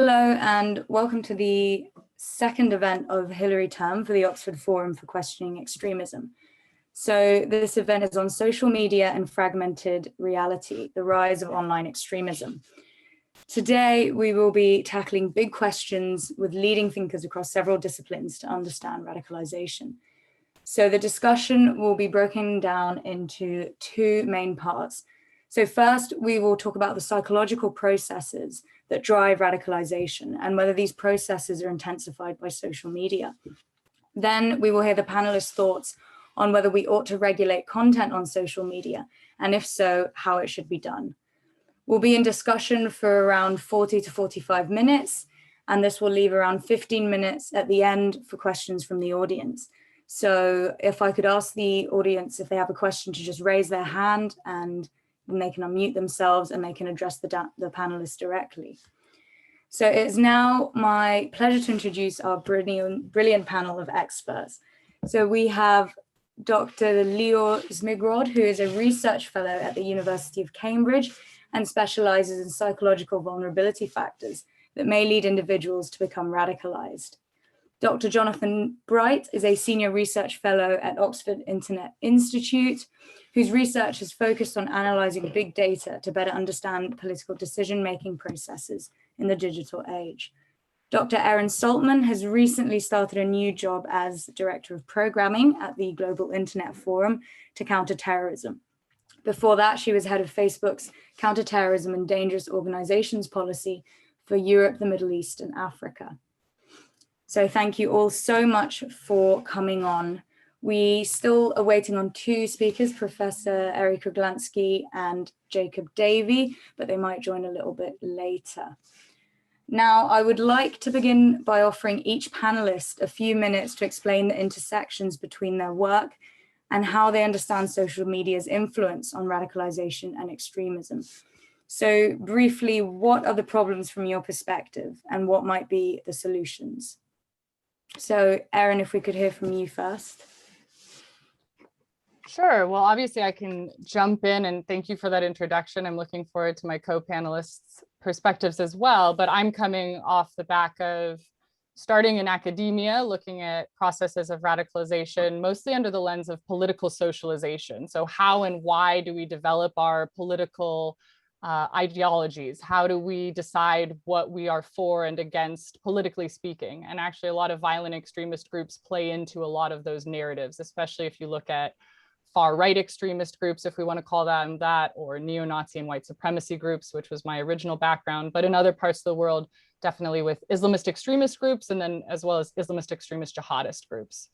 Hello and welcome to the second event of Hillary term for the Oxford Forum for Questioning Extremism. So this event is on social media and fragmented reality, the rise of online extremism. Today, we will be tackling big questions with leading thinkers across several disciplines to understand radicalization. So the discussion will be broken down into two main parts. So first, we will talk about the psychological processes that drive radicalization and whether these processes are intensified by social media. Then we will hear the panelists' thoughts on whether we ought to regulate content on social media, and if so, how it should be done. We'll be in discussion for around 40 to 45 minutes, and this will leave around 15 minutes at the end for questions from the audience. So if I could ask the audience if they have a question to just raise their hand, and they can unmute themselves and they can address the panelists directly. So it's now my pleasure to introduce our brilliant panel of experts. So we have Dr. Leo Smigroud, who is a research fellow at the University of Cambridge and specializes in psychological vulnerability factors that may lead individuals to become radicalized. Dr. Jonathan Bright is a senior research fellow at Oxford Internet Institute, whose research is focused on analyzing big data to better understand political decision-making processes in the digital age. Dr. Erin Saltman has recently started a new job as Director of Programming at the Global Internet Forum to Counter Terrorism. Before that, she was head of Facebook's Counterterrorism and Dangerous Organizations policy for Europe, the Middle East, and Africa. So thank you all so much for coming on. We still are waiting on two speakers, Professor Erika Glansky and Jacob Davey, but they might join a little bit later. Now, I would like to begin by offering each panelist a few minutes to explain the intersections between their work and how they understand social media's influence on radicalization and extremism. So briefly, what are the problems from your perspective and what might be the solutions? So Erin, if we could hear from you first. Sure. Well, obviously I can jump in, and thank you for that introduction. I'm looking forward to my co-panelists' perspectives as well, but I'm coming off the back of starting in academia, looking at processes of radicalization, mostly under the lens of political socialization. So how and why do we develop our political ideologies? How do we decide what we are for and against, politically speaking? And actually a lot of violent extremist groups play into a lot of those narratives, especially if you look at far-right extremist groups, if we want to call them that, or neo-Nazi and white supremacy groups, which was my original background, but in other parts of the world, definitely with Islamist extremist groups, and then as well as Islamist extremist jihadist groups.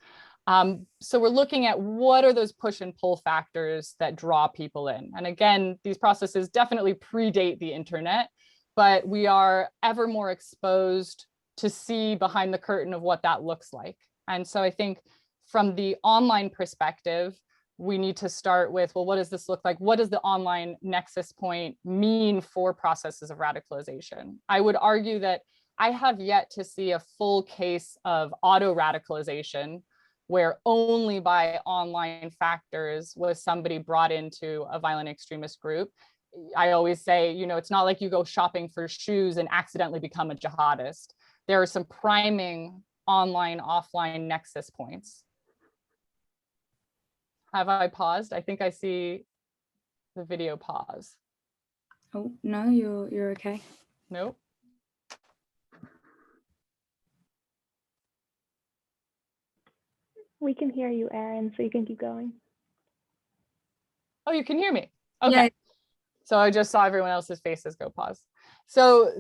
So we're looking at what are those push and pull factors that draw people in. And again, these processes definitely predate the internet, but we are ever more exposed to see behind the curtain of what that looks like. And so I think from the online perspective, we need to start with, well, what does this look like? What does the online nexus point mean for processes of radicalization? I would argue that I have yet to see a full case of auto-radicalization where only by online factors was somebody brought into a violent extremist group. I always say, you know, it's not like you go shopping for shoes and accidentally become a jihadist. There are some priming online, offline nexus points. Have I paused? I think I see the video pause. Oh, no, you're okay. Nope. We can hear you, Erin, so you can keep going. Oh, you can hear me? Okay. Yeah. So I just saw everyone else's faces go pause. So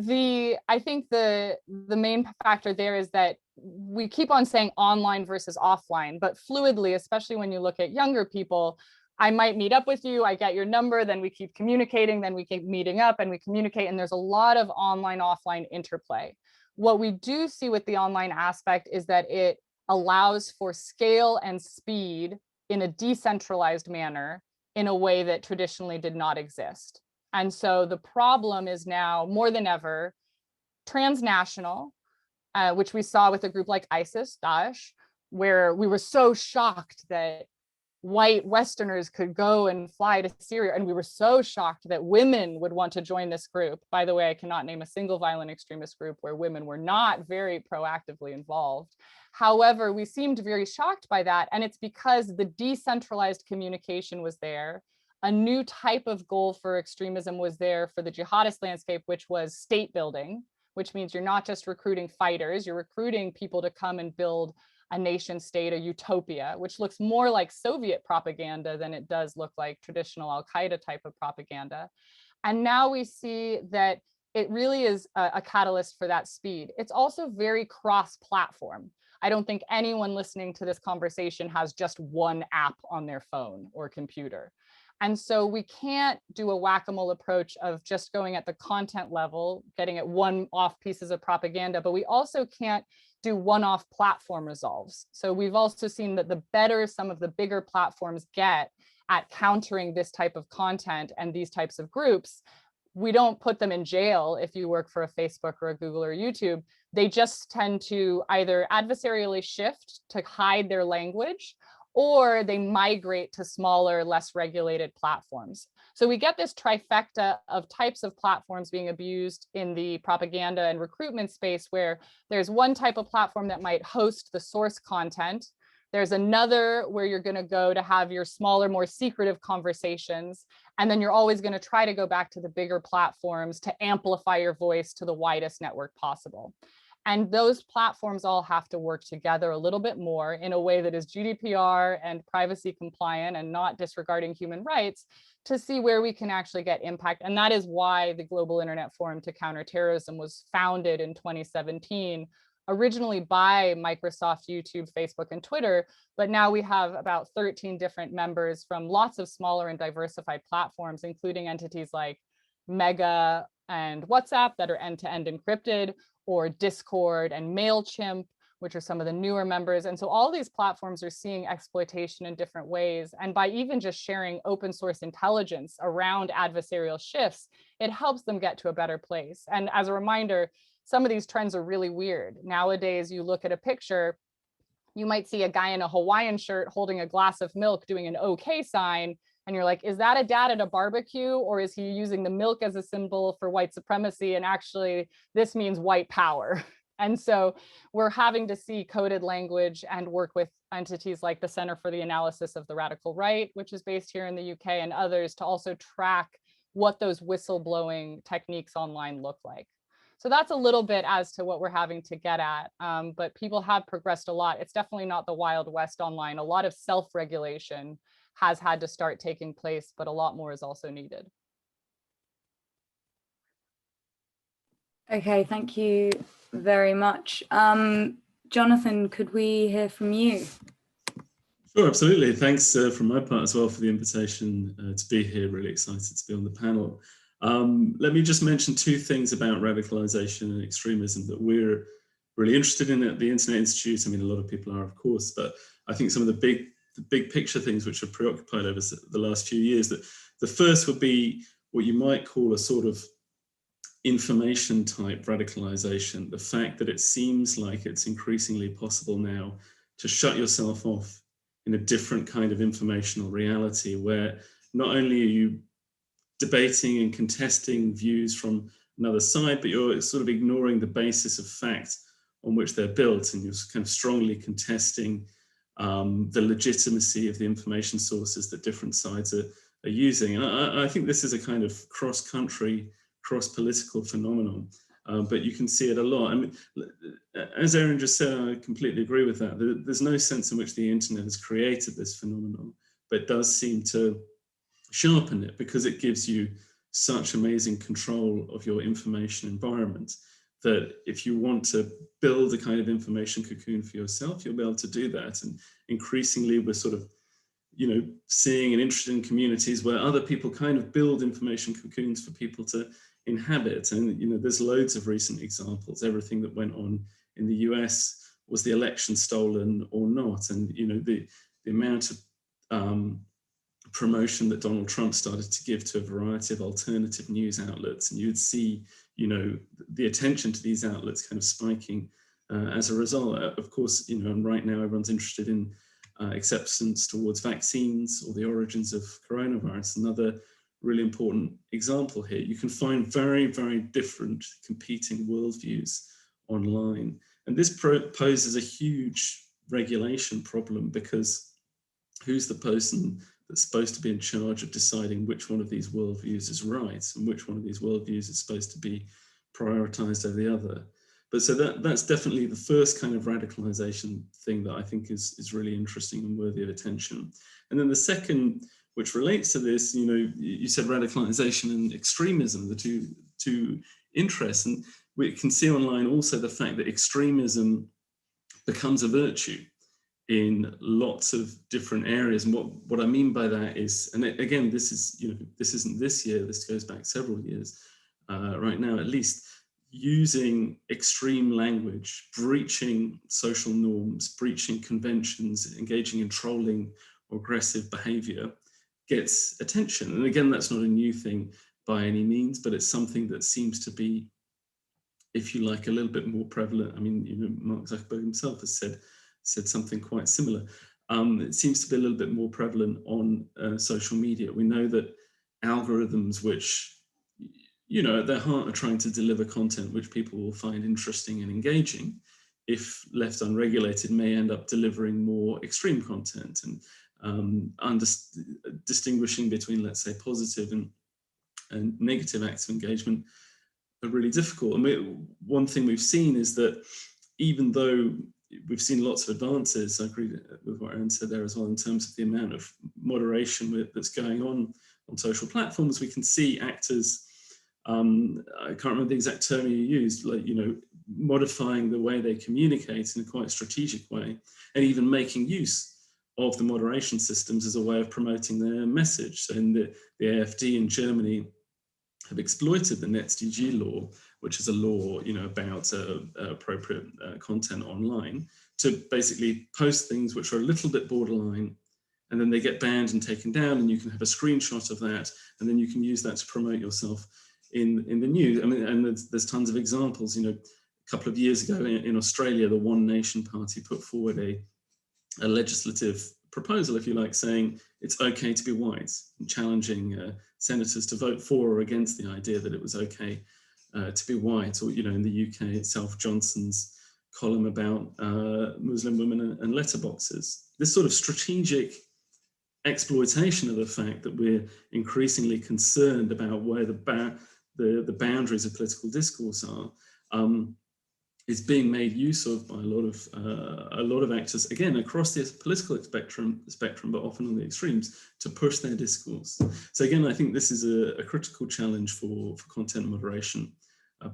I think the main factor there is that we keep on saying online versus offline, but fluidly, especially when you look at younger people, I might meet up with you, I get your number, then we keep communicating, then we keep meeting up and we communicate, and there's a lot of online, offline interplay. What we do see with the online aspect is that it allows for scale and speed in a decentralized manner in a way that traditionally did not exist. And so the problem is now more than ever transnational, which we saw with a group like ISIS, Daesh, where we were so shocked that white Westerners could go and fly to Syria. And we were so shocked that women would want to join this group. By the way, I cannot name a single violent extremist group where women were not very proactively involved. However, we seemed very shocked by that. And it's because the decentralized communication was there. A new type of goal for extremism was there for the jihadist landscape, which was state building, which means you're not just recruiting fighters, you're recruiting people to come and build a nation state, a utopia, which looks more like Soviet propaganda than it does look like traditional Al-Qaeda type of propaganda. And now we see that it really is a catalyst for that speed. It's also very cross-platform. I don't think anyone listening to this conversation has just one app on their phone or computer. And so we can't do a whack-a-mole approach of just going at the content level, getting at one-off pieces of propaganda, but we also can't do one-off platform resolves. So we've also seen that the better some of the bigger platforms get at countering this type of content and these types of groups, we don't put them in jail if you work for a Facebook or a Google or YouTube. They just tend to either adversarially shift to hide their language, or they migrate to smaller, less regulated platforms. So we get this trifecta of types of platforms being abused in the propaganda and recruitment space, where there's one type of platform that might host the source content. There's another where you're going to go to have your smaller, more secretive conversations. And then you're always going to try to go back to the bigger platforms to amplify your voice to the widest network possible. And those platforms all have to work together a little bit more in a way that is GDPR and privacy compliant and not disregarding human rights, to see where we can actually get impact. And that is why the Global Internet Forum to Counter Terrorism was founded in 2017, originally by Microsoft, YouTube, Facebook, and Twitter. But now we have about 13 different members from lots of smaller and diversified platforms, including entities like Mega and WhatsApp that are end-to-end encrypted, or Discord and MailChimp, which are some of the newer members. And so all these platforms are seeing exploitation in different ways. And by even just sharing open source intelligence around adversarial shifts, it helps them get to a better place. And as a reminder, some of these trends are really weird. Nowadays, you look at a picture, you might see a guy in a Hawaiian shirt holding a glass of milk doing an OK sign. And you're like, is that a dad at a barbecue, or is he using the milk as a symbol for white supremacy? And actually, this means white power. And so we're having to see coded language and work with entities like the Center for the Analysis of the Radical Right, which is based here in the UK, and others to also track what those whistleblowing techniques online look like. So that's a little bit as to what we're having to get at, but people have progressed a lot. It's definitely not the Wild West online. A lot of self-regulation has had to start taking place, but a lot more is also needed. Okay, thank you very much. Jonathan, could we hear from you? Sure, absolutely. Thanks from my part as well for the invitation to be here. Really excited to be on the panel. Let me just mention two things about radicalization and extremism that we're really interested in at the Internet Institute. I mean, a lot of people are, of course, but I think some of the big picture things which have preoccupied over the last few years, that the first would be what you might call a sort of information type radicalization. The fact that it seems like it's increasingly possible now to shut yourself off in a different kind of informational reality, where not only are you debating and contesting views from another side, but you're sort of ignoring the basis of fact on which they're built, and you're kind of strongly contesting the legitimacy of the information sources that different sides are using. And I think this is a kind of cross-country, cross-political phenomenon, but you can see it a lot. I mean, as Adrian just said, I completely agree with that. There's no sense in which the internet has created this phenomenon, but it does seem to sharpen it because it gives you such amazing control of your information environment that if you want to build a kind of information cocoon for yourself, you'll be able to do that. And increasingly we're sort of, you know, seeing and interested in communities where other people kind of build information cocoons for people to inhabit. And, you know, there's loads of recent examples. Everything that went on in the US, was the election stolen or not? And, you know, the amount of promotion that Donald Trump started to give to a variety of alternative news outlets, and you'd see, you know, the attention to these outlets kind of spiking as a result. Of course, you know, and right now everyone's interested in acceptance towards vaccines or the origins of coronavirus. Another really important example here. You can find very, very different competing worldviews online. And this poses a huge regulation problem, because who's the person that's supposed to be in charge of deciding which one of these worldviews is right and which one of these worldviews is supposed to be prioritized over the other? But so that's definitely the first kind of radicalization thing that I think is really interesting and worthy of attention. And then the second, which relates to this, you know, you said radicalization and extremism, the two interests. And we can see online also the fact that extremism becomes a virtue in lots of different areas. And what I mean by that is, and again, this is, you know, this isn't this year, this goes back several years, right now at least, using extreme language, breaching social norms, breaching conventions, engaging in trolling or aggressive behavior gets attention. And again, that's not a new thing by any means, but it's something that seems to be, if you like, a little bit more prevalent. I mean, you know, Mark Zuckerberg himself has said something quite similar. It seems to be a little bit more prevalent on social media. We know that algorithms which, you know, at their heart are trying to deliver content which people will find interesting and engaging, if left unregulated, may end up delivering more extreme content, and distinguishing between, let's say, positive and negative acts of engagement are really difficult. And one thing we've seen is that even though we've seen lots of advances, I agree with what Aaron said there as well, in terms of the amount of moderation that's going on social platforms, we can see actors, I can't remember the exact term you used, like, you know, modifying the way they communicate in a quite strategic way, and even making use of the moderation systems as a way of promoting their message. So in the AfD in Germany have exploited the NetzDG law, which is a law, you know, about appropriate content online, to basically post things which are a little bit borderline, and then they get banned and taken down, and you can have a screenshot of that, and then you can use that to promote yourself in the news. I mean, and there's tons of examples. You know, a couple of years ago in Australia, the One Nation Party put forward a legislative proposal, if you like, saying it's okay to be white, and challenging senators to vote for or against the idea that it was okay to be white. Or, you know, in the UK itself, Johnson's column about Muslim women and letterboxes. This sort of strategic exploitation of the fact that we're increasingly concerned about where the boundaries of political discourse are, is being made use of by a lot of actors, again, across the political spectrum, but often on the extremes, to push their discourse. So again, I think this is a critical challenge for content moderation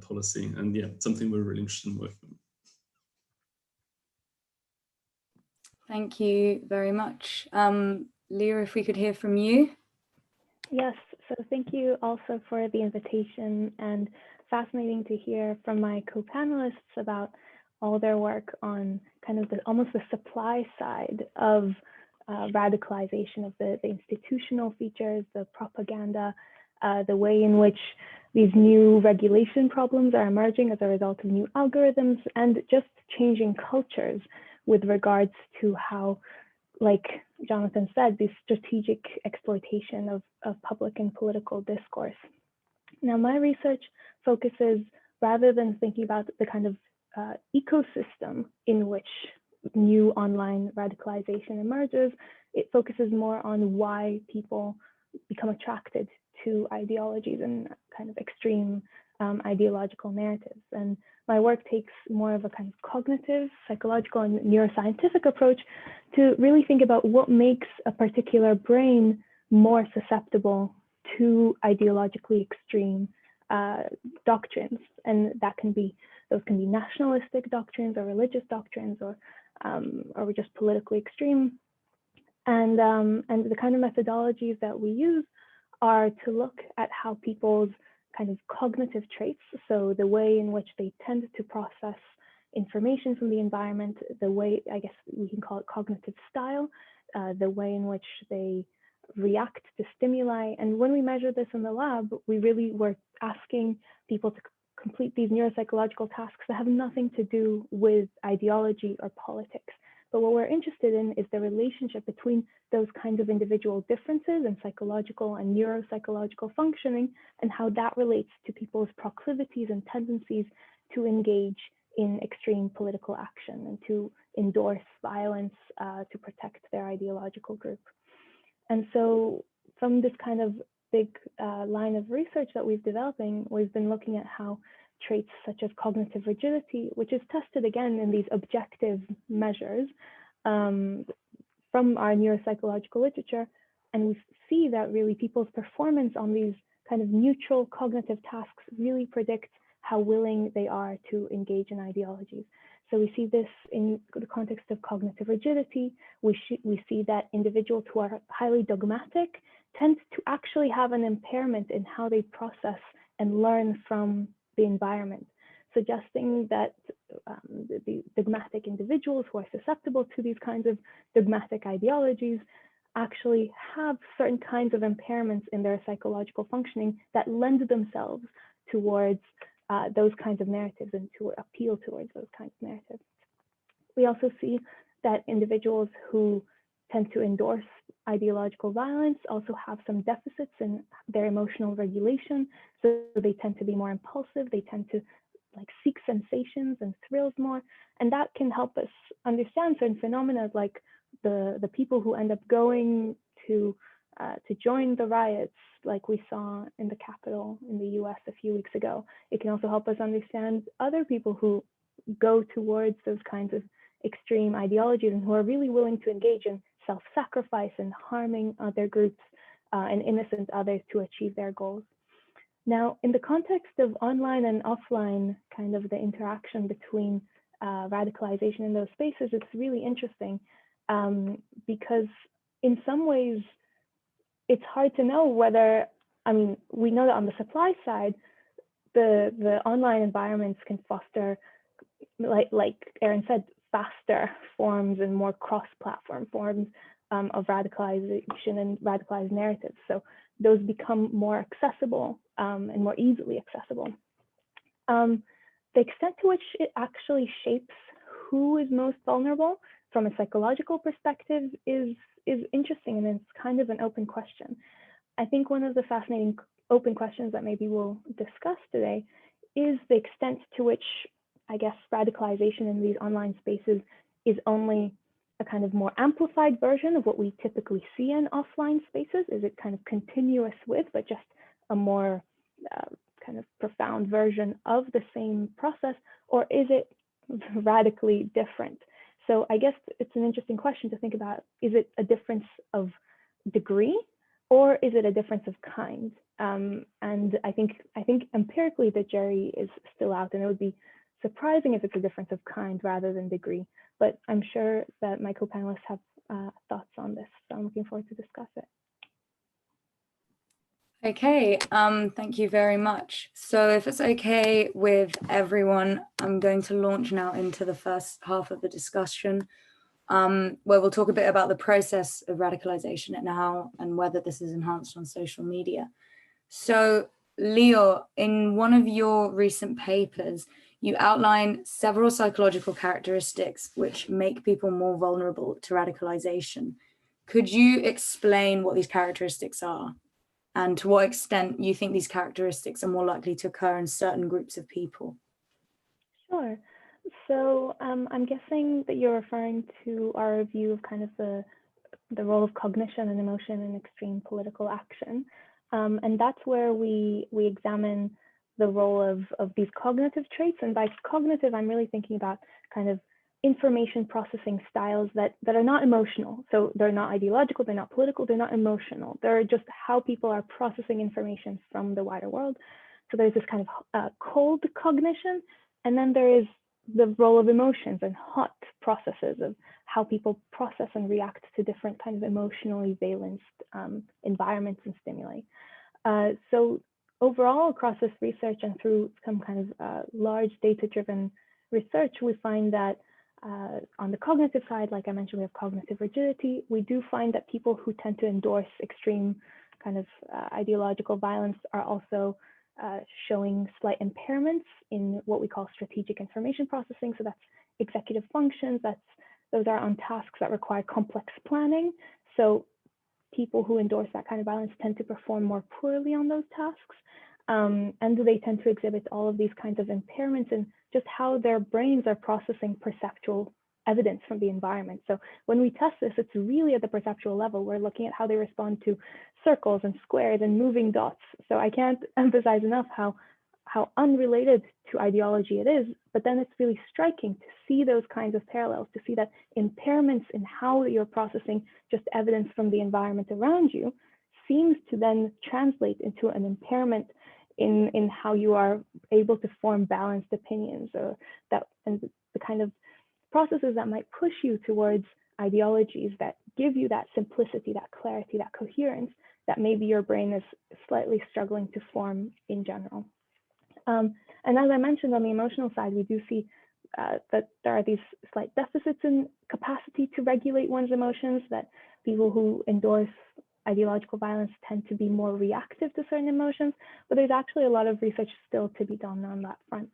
policy, and yeah, something we're really interested in working on. Thank you very much. Leo, if we could hear from you. Yes, so thank you also for the invitation, and fascinating to hear from my co-panelists about all their work on kind of almost the supply side of radicalization, of the institutional features, the propaganda, the way in which these new regulation problems are emerging as a result of new algorithms, and just changing cultures with regards to how, like Jonathan said, the strategic exploitation of public and political discourse. Now, my research focuses, rather than thinking about the kind of ecosystem in which new online radicalization emerges, it focuses more on why people become attracted to ideologies and kind of extreme ideological narratives. And my work takes more of a kind of cognitive, psychological, and neuroscientific approach to really think about what makes a particular brain more susceptible to ideologically extreme doctrines. And those can be nationalistic doctrines or religious doctrines, or just politically extreme. And the kind of methodologies that we use are to look at how people's kind of cognitive traits, so the way in which they tend to process information from the environment, the way, I guess we can call it cognitive style, the way in which they react to stimuli. And when we measure this in the lab, we really were asking people to complete these neuropsychological tasks that have nothing to do with ideology or politics, But what we're interested in is the relationship between those kinds of individual differences in psychological and neuropsychological functioning, and how that relates to people's proclivities and tendencies to engage in extreme political action and to endorse violence to protect their ideological group. And so from this kind of big line of research that we've developing, we've been looking at how traits such as cognitive rigidity, which is tested again in these objective measures from our neuropsychological literature, and we see that really people's performance on these kind of neutral cognitive tasks really predict how willing they are to engage in ideologies. So we see this in the context of cognitive rigidity. We see that individuals who are highly dogmatic tend to actually have an impairment in how they process and learn from the environment, suggesting that the dogmatic individuals who are susceptible to these kinds of dogmatic ideologies actually have certain kinds of impairments in their psychological functioning that lend themselves towards those kinds of narratives and to appeal towards those kinds of narratives. We also see that individuals who tend to endorse ideological violence also have some deficits in their emotional regulation. So they tend to be more impulsive. They tend to seek sensations and thrills more. And that can help us understand certain phenomena like the people who end up going to join the riots, like we saw in the Capitol in the US a few weeks ago. It can also help us understand other people who go towards those kinds of extreme ideologies and who are really willing to engage in self-sacrifice and harming other groups and innocent others to achieve their goals. Now, in the context of online and offline, kind of the interaction between radicalization in those spaces, it's really interesting because in some ways, it's hard to know whether, we know that on the supply side, the online environments can foster, like Aaron said, faster forms and more cross-platform forms of radicalization and radicalized narratives. So those become more accessible and more easily accessible. The extent to which it actually shapes who is most vulnerable from a psychological perspective is interesting, and it's kind of an open question. I think one of the fascinating open questions that maybe we'll discuss today is the extent to which, I guess, radicalization in these online spaces is only a kind of more amplified version of what we typically see in offline spaces. Is it kind of continuous with, but just a more kind of profound version of the same process, or is it radically different? So I guess it's an interesting question to think about. Is it a difference of degree, or is it a difference of kind? And I think empirically the jury is still out, and it would be surprising if it's a difference of kind rather than degree. But I'm sure that my co-panelists have thoughts on this, so I'm looking forward to discuss it. Okay, thank you very much. So if it's okay with everyone, I'm going to launch now into the first half of the discussion, where we'll talk a bit about the process of radicalization and how and whether this is enhanced on social media. So Leo, in one of your recent papers, you outline several psychological characteristics which make people more vulnerable to radicalization. Could you explain what these characteristics are, and to what extent you think these characteristics are more likely to occur in certain groups of people? Sure. So I'm guessing that you're referring to our review of kind of the role of cognition and emotion in extreme political action. And that's where we examine the role of these cognitive traits. And by cognitive, I'm really thinking about kind of information processing styles that are not emotional. So they're not ideological, they're not political, they're not emotional. They're just how people are processing information from the wider world. So there's this kind of cold cognition, and then there is the role of emotions and hot processes of how people process and react to different kinds of emotionally valenced environments and stimuli. So overall, across this research and through some kind of large data-driven research, we find that on the cognitive side, like I mentioned, we have cognitive rigidity. We do find that people who tend to endorse extreme kind of ideological violence are also showing slight impairments in what we call strategic information processing. So that's executive functions, that's those are on tasks that require complex planning. So people who endorse that kind of violence tend to perform more poorly on those tasks. And they tend to exhibit all of these kinds of impairments in just how their brains are processing perceptual evidence from the environment. So when we test this, it's really at the perceptual level. We're looking at how they respond to circles and squares and moving dots. So I can't emphasize enough how unrelated to ideology it is, but then it's really striking to see those kinds of parallels, to see that impairments in how you're processing just evidence from the environment around you seems to then translate into an impairment in how you are able to form balanced opinions, or that, and the kind of processes that might push you towards ideologies that give you that simplicity, that clarity, that coherence that maybe your brain is slightly struggling to form in general. And as I mentioned, on the emotional side, we do see that there are these slight deficits in capacity to regulate one's emotions, that people who endorse ideological violence tend to be more reactive to certain emotions, but there's actually a lot of research still to be done on that front.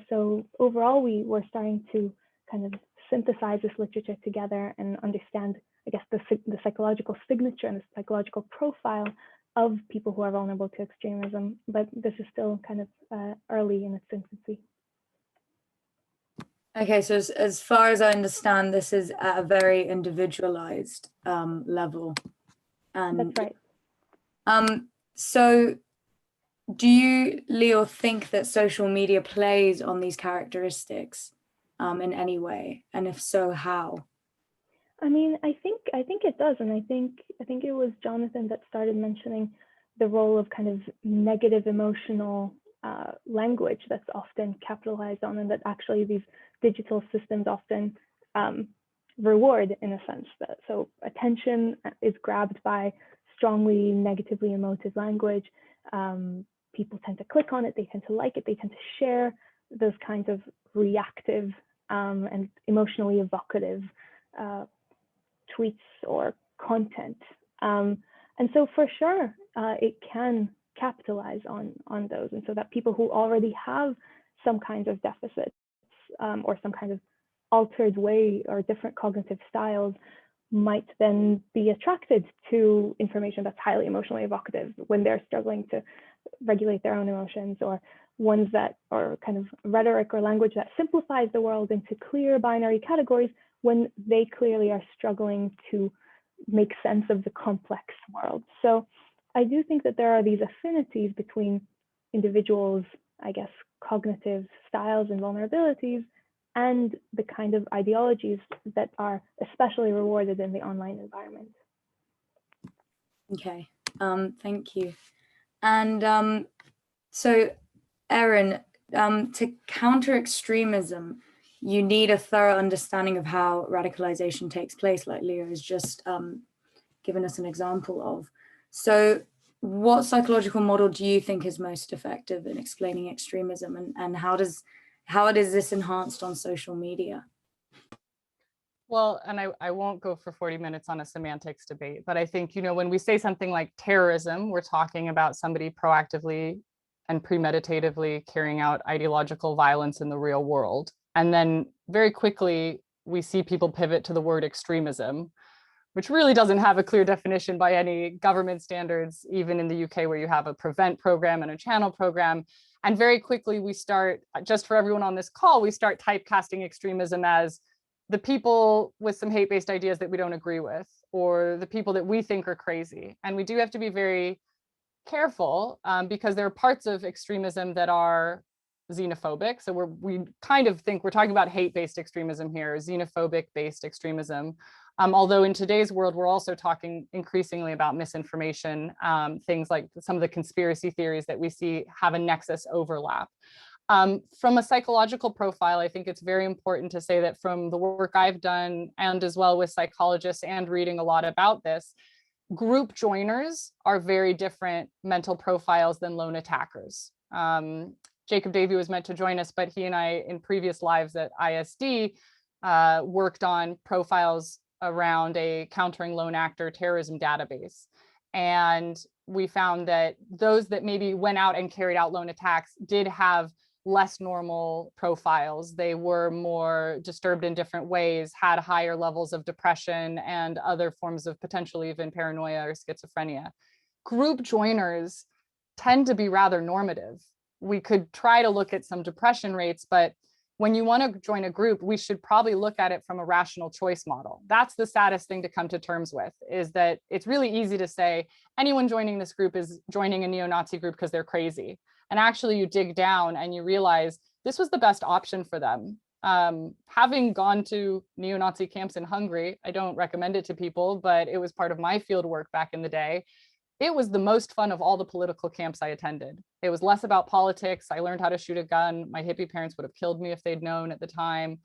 So overall, we were starting to kind of synthesize this literature together and understand, I guess, the psychological signature and the psychological profile of people who are vulnerable to extremism, but this is still kind of early in its infancy. Okay, so as far as I understand, this is at a very individualized level. And, that's right. So do you, Leo, think that social media plays on these characteristics in any way? And if so, how? I mean, I think it does, and I think it was Jonathan that started mentioning the role of kind of negative emotional language that's often capitalized on, and that actually these digital systems often reward, in a sense. That so attention is grabbed by strongly negatively emotive language. People tend to click on it, they tend to like it, they tend to share those kinds of reactive and emotionally evocative tweets or content. And so for sure, it can capitalize on those. And so that people who already have some kind of deficits or some kind of altered way or different cognitive styles might then be attracted to information that's highly emotionally evocative when they're struggling to regulate their own emotions, or ones that are kind of rhetoric or language that simplifies the world into clear binary categories when they clearly are struggling to make sense of the complex world. So I do think that there are these affinities between individuals, I guess, cognitive styles and vulnerabilities, and the kind of ideologies that are especially rewarded in the online environment. Okay, thank you. And so, Erin, to counter extremism, you need a thorough understanding of how radicalization takes place, like Leo has just given us an example of. So what psychological model do you think is most effective in explaining extremism, and how is this enhanced on social media? Well, and I won't go for 40 minutes on a semantics debate, but I think, when we say something like terrorism, we're talking about somebody proactively and premeditatively carrying out ideological violence in the real world. And then very quickly, we see people pivot to the word extremism, which really doesn't have a clear definition by any government standards, even in the UK, where you have a prevent program and a channel program. And very quickly, we start, just for everyone on this call, we start typecasting extremism as the people with some hate-based ideas that we don't agree with, or the people that we think are crazy. And we do have to be very careful because there are parts of extremism that are xenophobic. So we kind of think we're talking about hate-based extremism here, xenophobic-based extremism. Although in today's world, we're also talking increasingly about misinformation, things like some of the conspiracy theories that we see have a nexus overlap. From a psychological profile, I think it's very important to say that from the work I've done, and as well with psychologists and reading a lot about this, group joiners are very different mental profiles than lone attackers. Jacob Davey was meant to join us, but he and I, in previous lives at ISD, worked on profiles around a countering lone actor terrorism database. And we found that those that maybe went out and carried out lone attacks did have less normal profiles. They were more disturbed in different ways, had higher levels of depression and other forms of potentially even paranoia or schizophrenia. Group joiners tend to be rather normative. We could try to look at some depression rates, but when you want to join a group, we should probably look at it from a rational choice model. That's the saddest thing to come to terms with, is that it's really easy to say anyone joining this group is joining a neo-Nazi group because they're crazy. And actually you dig down and you realize this was the best option for them. Having gone to neo-Nazi camps in Hungary, I don't recommend it to people, but it was part of my field work back in the day. It was the most fun of all the political camps I attended. It was less about politics. I learned how to shoot a gun. My hippie parents would have killed me if they'd known at the time.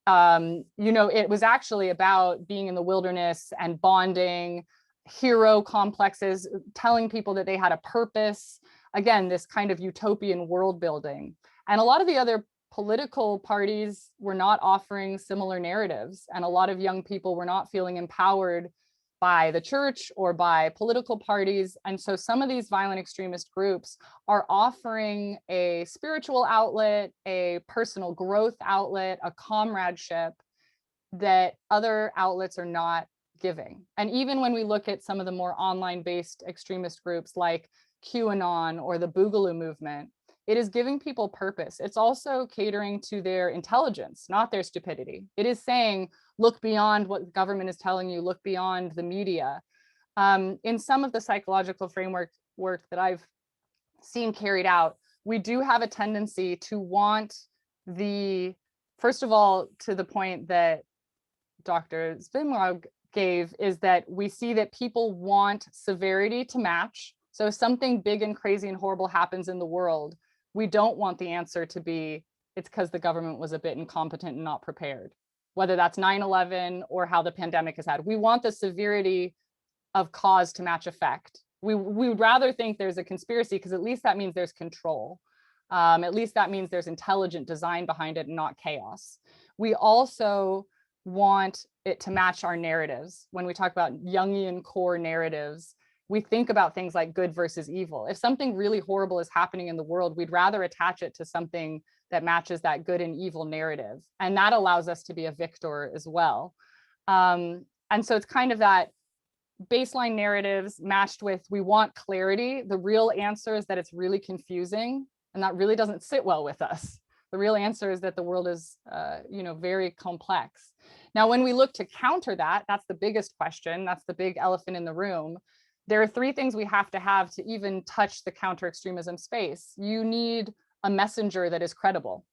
You know, it was actually about being in the wilderness and bonding, hero complexes, telling people that they had a purpose. Again, this kind of utopian world building. And a lot of the other political parties were not offering similar narratives. And a lot of young people were not feeling empowered by the church or by political parties. And so some of these violent extremist groups are offering a spiritual outlet, a personal growth outlet, a comradeship that other outlets are not giving. And even when we look at some of the more online-based extremist groups like QAnon or the Boogaloo movement, it is giving people purpose. It's also catering to their intelligence, not their stupidity. It is saying, look beyond what the government is telling you, look beyond the media. In some of the psychological framework work that I've seen carried out, we do have a tendency to want first of all, to the point that Dr. Smigroud gave, is that we see that people want severity to match. So if something big and crazy and horrible happens in the world, we don't want the answer to be, it's because the government was a bit incompetent and not prepared, whether that's 9/11 or how the pandemic has had. We want the severity of cause to match effect. We would rather think there's a conspiracy, because at least that means there's control. At least that means there's intelligent design behind it and not chaos. We also want it to match our narratives. When we talk about Jungian core narratives, we think about things like good versus evil. If something really horrible is happening in the world, we'd rather attach it to something that matches that good and evil narrative. And that allows us to be a victor as well. And so it's kind of that baseline narratives matched with, we want clarity. The real answer is that it's really confusing, and that really doesn't sit well with us. The real answer is that the world is, very complex. Now, when we look to counter that, that's the biggest question. That's the big elephant in the room. There are three things we have to even touch the counter-extremism space. You need a messenger that is credible.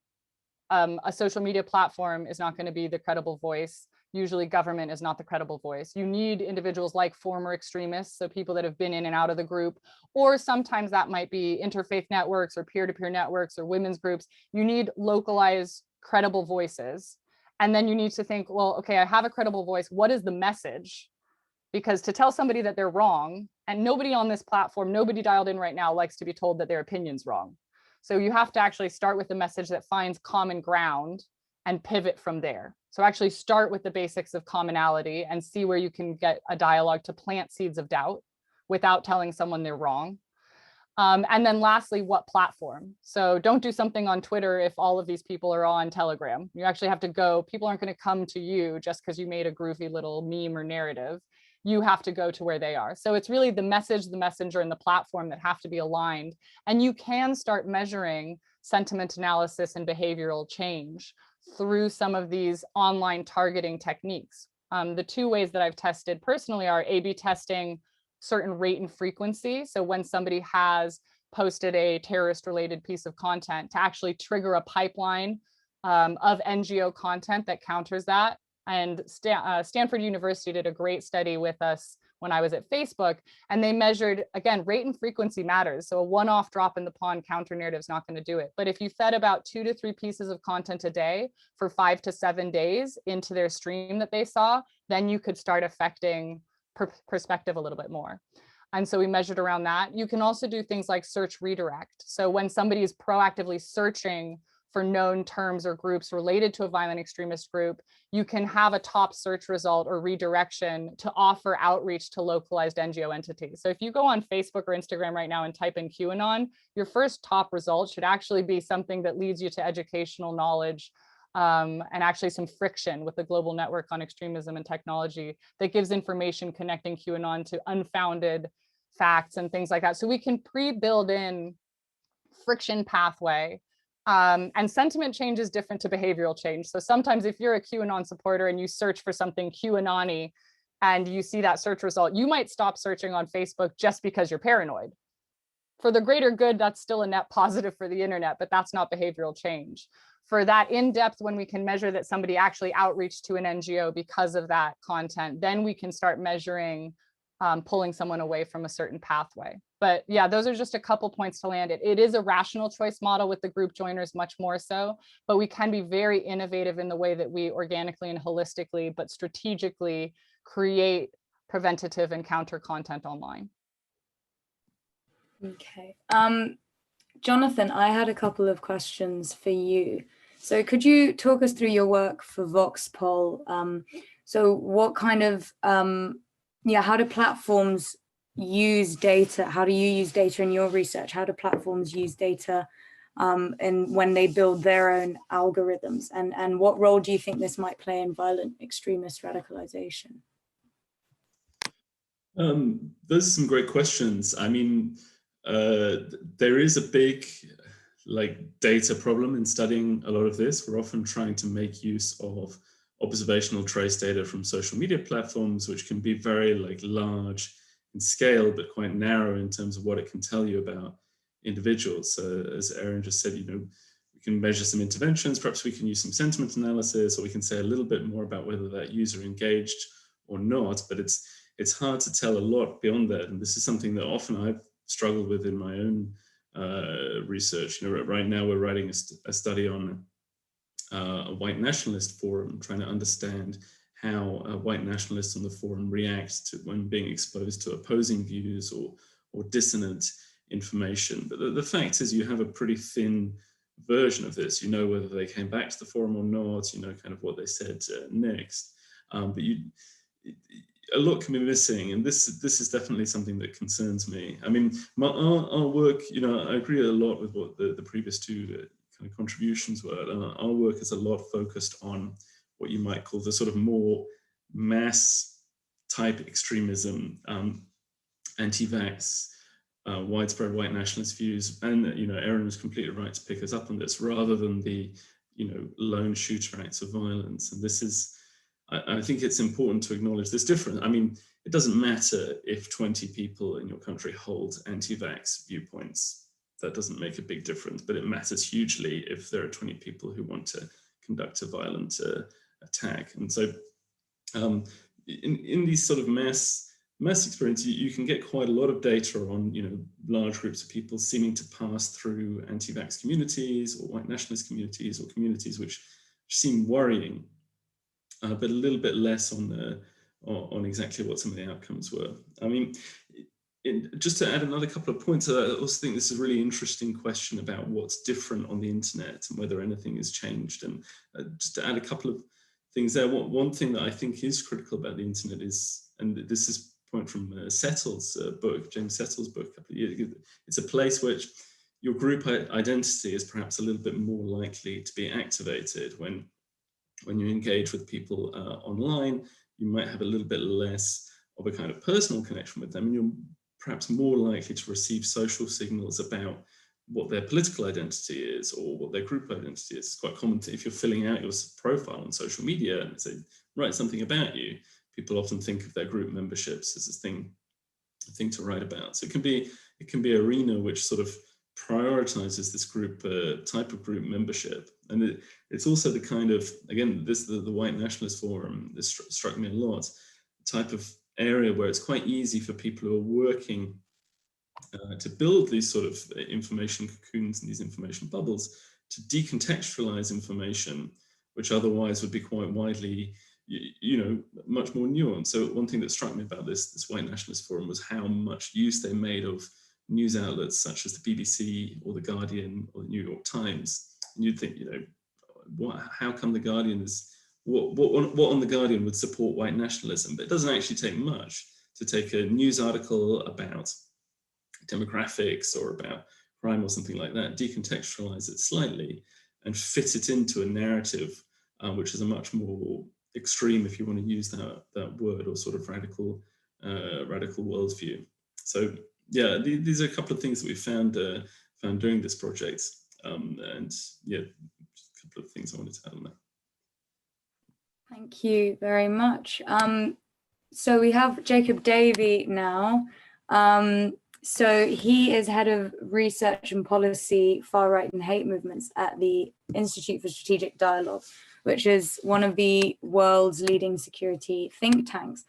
A social media platform is not going to be the credible voice. Usually government is not the credible voice. You need individuals like former extremists, so people that have been in and out of the group, or sometimes that might be interfaith networks or peer-to-peer networks or women's groups. You need localized, credible voices. And then you need to think, well, okay, I have a credible voice. What is the message? Because to tell somebody that they're wrong, and nobody on this platform, nobody dialed in right now likes to be told that their opinion's wrong. So you have to actually start with a message that finds common ground and pivot from there. So actually start with the basics of commonality and see where you can get a dialogue to plant seeds of doubt without telling someone they're wrong. And then lastly, what platform? So don't do something on Twitter if all of these people are on Telegram. You actually have to go, people aren't going to come to you just because you made a groovy little meme or narrative. You have to go to where they are. So it's really the message, the messenger, and the platform that have to be aligned. And you can start measuring sentiment analysis and behavioral change through some of these online targeting techniques. The two ways that I've tested personally are A/B testing certain rate and frequency. So when somebody has posted a terrorist-related piece of content, to actually trigger a pipeline of NGO content that counters that. And Stanford University did a great study with us when I was at Facebook, and they measured, again, rate and frequency matters. So a one-off drop in the pond counter narrative is not going to do it. But if you fed about 2 to 3 pieces of content a day for 5 to 7 days into their stream that they saw, then you could start affecting perspective a little bit more. And so we measured around that. You can also do things like search redirect. So when somebody is proactively searching for known terms or groups related to a violent extremist group, you can have a top search result or redirection to offer outreach to localized NGO entities. So if you go on Facebook or Instagram right now and type in QAnon, your first top result should actually be something that leads you to educational knowledge and actually some friction with the global network on extremism and technology that gives information connecting QAnon to unfounded facts and things like that. So we can pre-build in friction pathway. And sentiment change is different to behavioral change. So sometimes if you're a QAnon supporter and you search for something QAnon-y and you see that search result, you might stop searching on Facebook just because you're paranoid. For the greater good, that's still a net positive for the internet, but that's not behavioral change. For that in-depth, when we can measure that somebody actually outreached to an NGO because of that content, then we can start measuring pulling someone away from a certain pathway. But yeah, those are just a couple points to land it. It is a rational choice model with the group joiners much more so, but we can be very innovative in the way that we organically and holistically, but strategically create preventative and counter content online. Okay. Jonathan, I had a couple of questions for you. So could you talk us through your work for Voxpol? So what kind of, how do platforms use data? How do you use data in your research? How do platforms use data and when they build their own algorithms? And what role do you think this might play in violent extremist radicalization? Those are some great questions. I mean, there is a big data problem in studying a lot of this. We're often trying to make use of observational trace data from social media platforms, which can be very large in scale, but quite narrow in terms of what it can tell you about individuals. As Adrian just said, we can measure some interventions, perhaps we can use some sentiment analysis, or we can say a little bit more about whether that user engaged or not, but it's hard to tell a lot beyond that. And this is something that often I've struggled with in my own research. Right now we're writing a study on a white nationalist forum, trying to understand how white nationalists on the forum react to when being exposed to opposing views or dissonant information. But the fact is you have a pretty thin version of this. You know whether they came back to the forum or not, kind of what they said next. But a lot can be missing, and this is definitely something that concerns me. I mean, our work, I agree a lot with what the previous two kind of contributions were. Our work is a lot focused on what you might call the sort of more mass type extremism, anti-vax, widespread white nationalist views. And, Adrian was completely right to pick us up on this, rather than the, lone shooter acts of violence. And this is, I think it's important to acknowledge this difference. I mean, it doesn't matter if 20 people in your country hold anti-vax viewpoints. That doesn't make a big difference, but it matters hugely if there are 20 people who want to conduct a violent attack. And so in these sort of mass experience, you can get quite a lot of data on, large groups of people seeming to pass through anti-vax communities or white nationalist communities or communities which seem worrying, but a little bit less on exactly what some of the outcomes were. I mean, just to add another couple of points, I also think this is a really interesting question about what's different on the internet and whether anything has changed. And just to add a couple of things there, one thing that I think is critical about the internet is, and this is a point from Settle's book, James Settle's book a couple of years ago, it's a place which your group identity is perhaps a little bit more likely to be activated when you engage with people online. You might have a little bit less of a kind of personal connection with them, and you're perhaps more likely to receive social signals about what their political identity is or what their group identity is. It's quite common if you're filling out your profile on social media and say, write something about you, people often think of their group memberships as a thing to write about. So it can be an arena which sort of prioritizes this group type of group membership. And it's also the kind of, again, the white nationalist forum, this struck me a lot, type of area where it's quite easy for people who are working to build these sort of information cocoons and these information bubbles to decontextualize information, which otherwise would be quite widely, much more nuanced. So one thing that struck me about this white nationalist forum was how much use they made of news outlets such as the BBC or the Guardian or the New York Times And you'd think, how come the Guardian is, what on the Guardian would support white nationalism? But it doesn't actually take much to take a news article about demographics or about crime or something like that, decontextualize it slightly, and fit it into a narrative which is a much more extreme, if you want to use that word, or sort of radical worldview. So yeah, these are a couple of things that we found during this project, and yeah, just a couple of things I wanted to add on that. Thank you very much. So we have Jacob Davey now. So he is head of research and policy, far right and hate movements at the Institute for Strategic Dialogue, which is one of the world's leading security think tanks.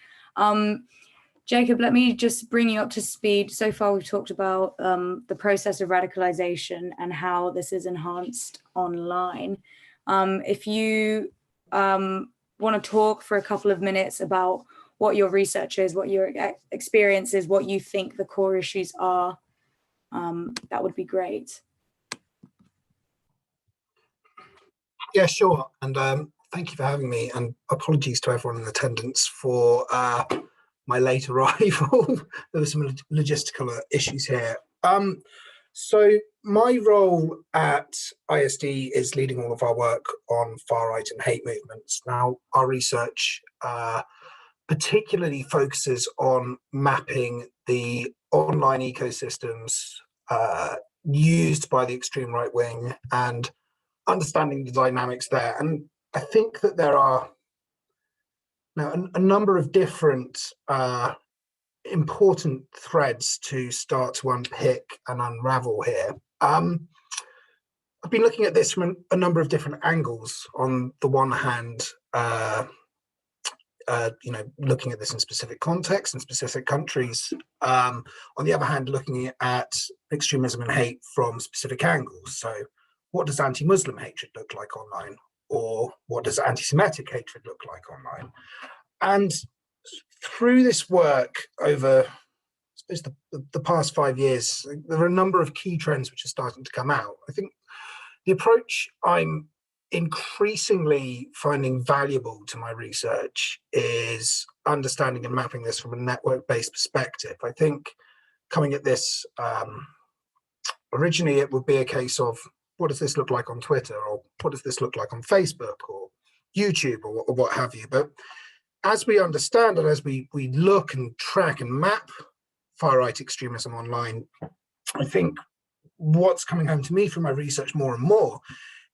Jacob, let me just bring you up to speed. So far, we've talked about the process of radicalization and how this is enhanced online. If you want to talk for a couple of minutes about what your research is, what your experience is, what you think the core issues are, that would be great. Yeah, sure. And thank you for having me. And apologies to everyone in attendance for my late arrival. There were some logistical issues here. So my role at ISD is leading all of our work on far right and hate movements. Now, our research particularly focuses on mapping the online ecosystems used by the extreme right wing and understanding the dynamics there. And I think that there are now a number of different important threads to start to unpick and unravel here. I've been looking at this from a number of different angles. On the one hand, looking at this in specific contexts and specific countries. On the other hand, looking at extremism and hate from specific angles. So what does anti-Muslim hatred look like online? Or what does anti-Semitic hatred look like online? And through this work over, I suppose, the past 5 years, there are a number of key trends which are starting to come out. I think the approach I'm increasingly finding valuable to my research is understanding and mapping this from a network-based perspective. I think coming at this, originally it would be a case of, what does this look like on Twitter, or what does this look like on Facebook or YouTube, or what have you? But as we understand and as we look and track and map far-right extremism online, I think what's coming home to me from my research more and more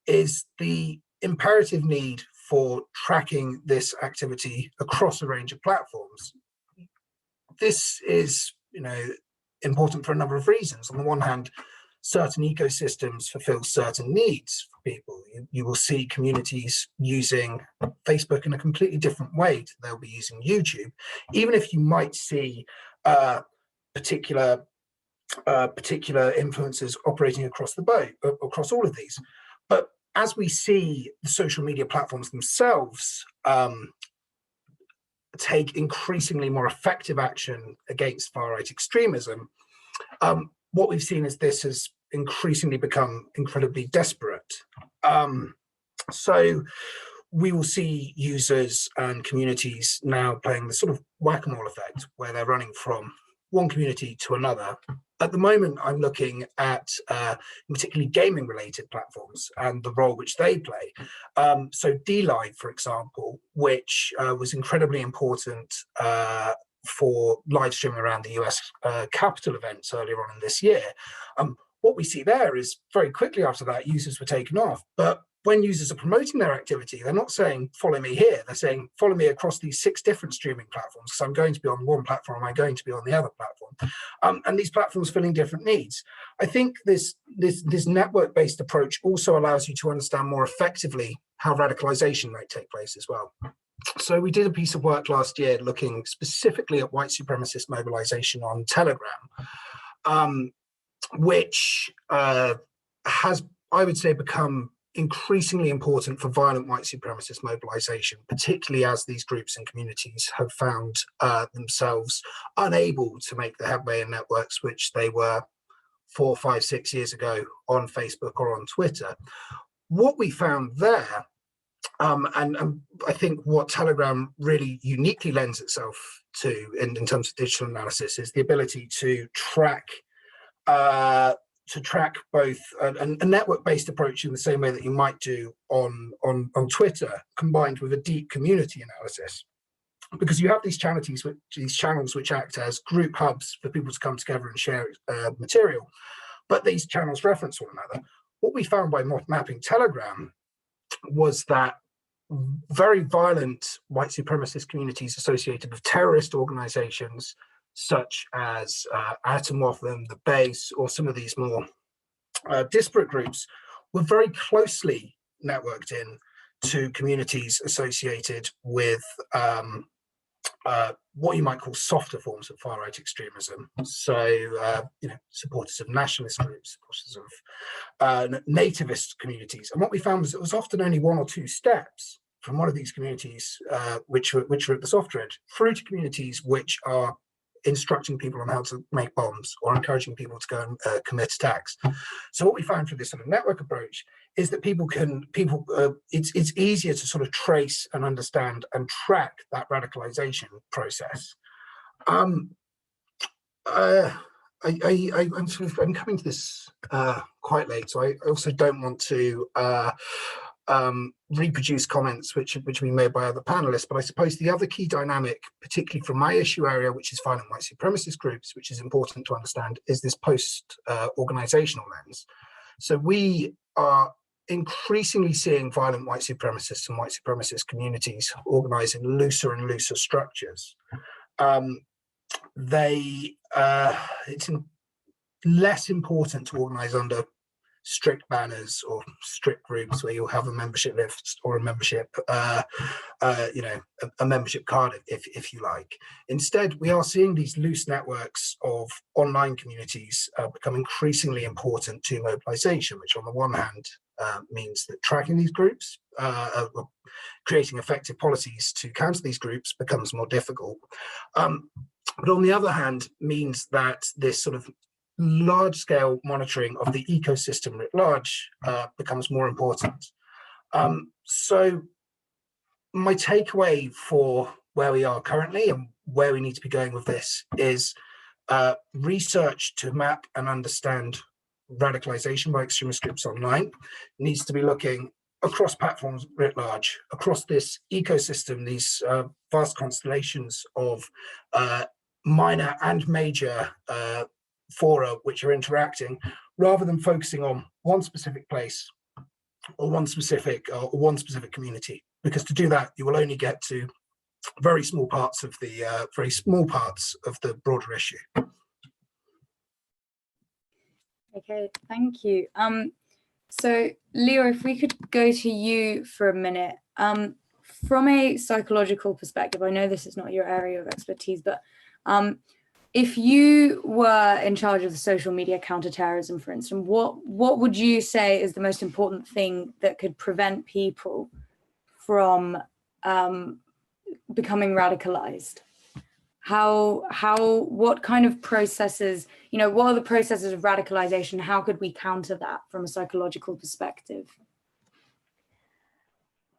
is the imperative need for tracking this activity across a range of platforms. This is, important for a number of reasons. On the one hand, certain ecosystems fulfill certain needs for people. You will see communities using Facebook in a completely different way to they'll be using YouTube, even if you might see particular influencers operating across the boat, across all of these. But as we see the social media platforms themselves take increasingly more effective action against far-right extremism, what we've seen is this has increasingly become incredibly desperate. So we will see users and communities now playing the sort of whack-a-mole effect, where they're running from one community to another. At the moment, I'm looking at particularly gaming-related platforms and the role which they play. So DLive, for example, which was incredibly important for live streaming around the US Capitol events earlier on in this year. What we see there is very quickly after that, users were taken off. But when users are promoting their activity, they're not saying, follow me here. They're saying, follow me across these 6 different streaming platforms. So I'm going to be on one platform, I'm going to be on the other platform. And these platforms filling different needs. I think this network-based approach also allows you to understand more effectively how radicalization might take place as well. So we did a piece of work last year looking specifically at white supremacist mobilization on Telegram, which has, I would say, become increasingly important for violent white supremacist mobilization, particularly as these groups and communities have found themselves unable to make the headway in networks which they were 4, 5, 6 years ago on Facebook or on Twitter. what we found there, and I think what Telegram really uniquely lends itself to in terms of digital analysis is the ability to track both a network-based approach in the same way that you might do on Twitter, combined with a deep community analysis. Because you have these channels which act as group hubs for people to come together and share material, but these channels reference one another. What we found by mapping Telegram was that very violent white supremacist communities associated with terrorist organizations such as Atomwaffen, the Base, or some of these more disparate groups were very closely networked in to communities associated with what you might call softer forms of far-right extremism. So, supporters of nationalist groups, supporters of nativist communities. And what we found was it was often only one or two steps from one of these communities, which are at the softer edge, through to communities which are instructing people on how to make bombs or encouraging people to go and commit attacks. So what we found for this sort of network approach is that it's easier to sort of trace and understand and track that radicalization process. I'm coming to this quite late, so I also don't want to reproduce comments which have been made by other panelists, but I suppose the other key dynamic, particularly from my issue area, which is violent white supremacist groups, which is important to understand, is this post-organizational lens. So we are increasingly seeing violent white supremacists and white supremacist communities organize in looser and looser structures. It's less important to organize under strict banners or strict groups where you'll have a membership list or a membership a membership card if you like. Instead, we are seeing these loose networks of online communities become increasingly important to mobilization, which on the one hand means that tracking these groups, creating effective policies to counter these groups becomes more difficult. But on the other hand means that this sort of large-scale monitoring of the ecosystem writ large becomes more important. So my takeaway for where we are currently and where we need to be going with this is research to map and understand radicalization by extremist groups online needs to be looking across platforms writ large, across this ecosystem, these vast constellations of minor and major fora which are interacting, rather than focusing on one specific place or one specific community, because to do that you will only get to very small parts of the broader issue. Okay, thank you. So Leo, if we could go to you for a minute, from a psychological perspective, I know this is not your area of expertise, but if you were in charge of the social media counterterrorism, for instance, what would you say is the most important thing that could prevent people from becoming radicalized? What kind of processes, what are the processes of radicalization? How could we counter that from a psychological perspective?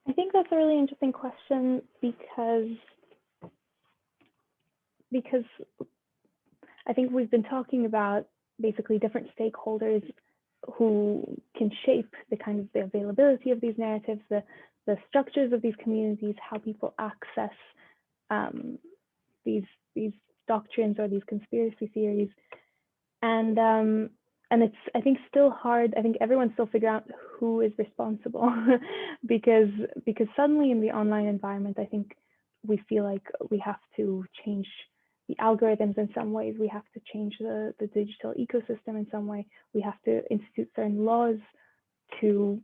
I think that's a really interesting question because I think we've been talking about basically different stakeholders who can shape the availability of these narratives, the structures of these communities, how people access these doctrines or these conspiracy theories, and it's, I think, still hard. I think everyone's still figuring out who is responsible because suddenly in the online environment, I think we feel like we have to change the algorithms in some ways. We have to change the digital ecosystem in some way. We have to institute certain laws to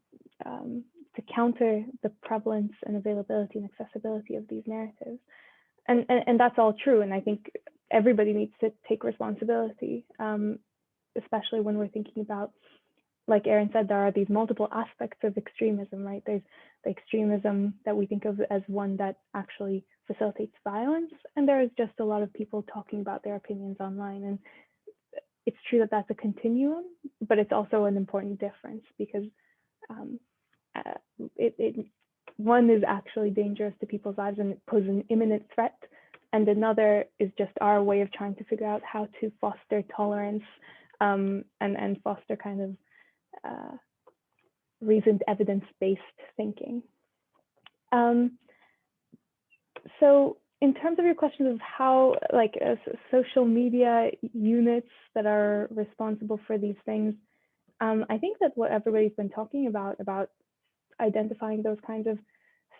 counter the prevalence and availability and accessibility of these narratives. And that's all true. And I think everybody needs to take responsibility, especially when we're thinking about, like Aaron said, there are these multiple aspects of extremism, right? There's the extremism that we think of as one that actually facilitates violence, and there is just a lot of people talking about their opinions online. And it's true that that's a continuum, but it's also an important difference because one is actually dangerous to people's lives and it poses an imminent threat, and another is just our way of trying to figure out how to foster tolerance and foster kind of reasoned evidence-based thinking. So in terms of your questions of how, like, social media units that are responsible for these things, I think that what everybody's been talking about identifying those kinds of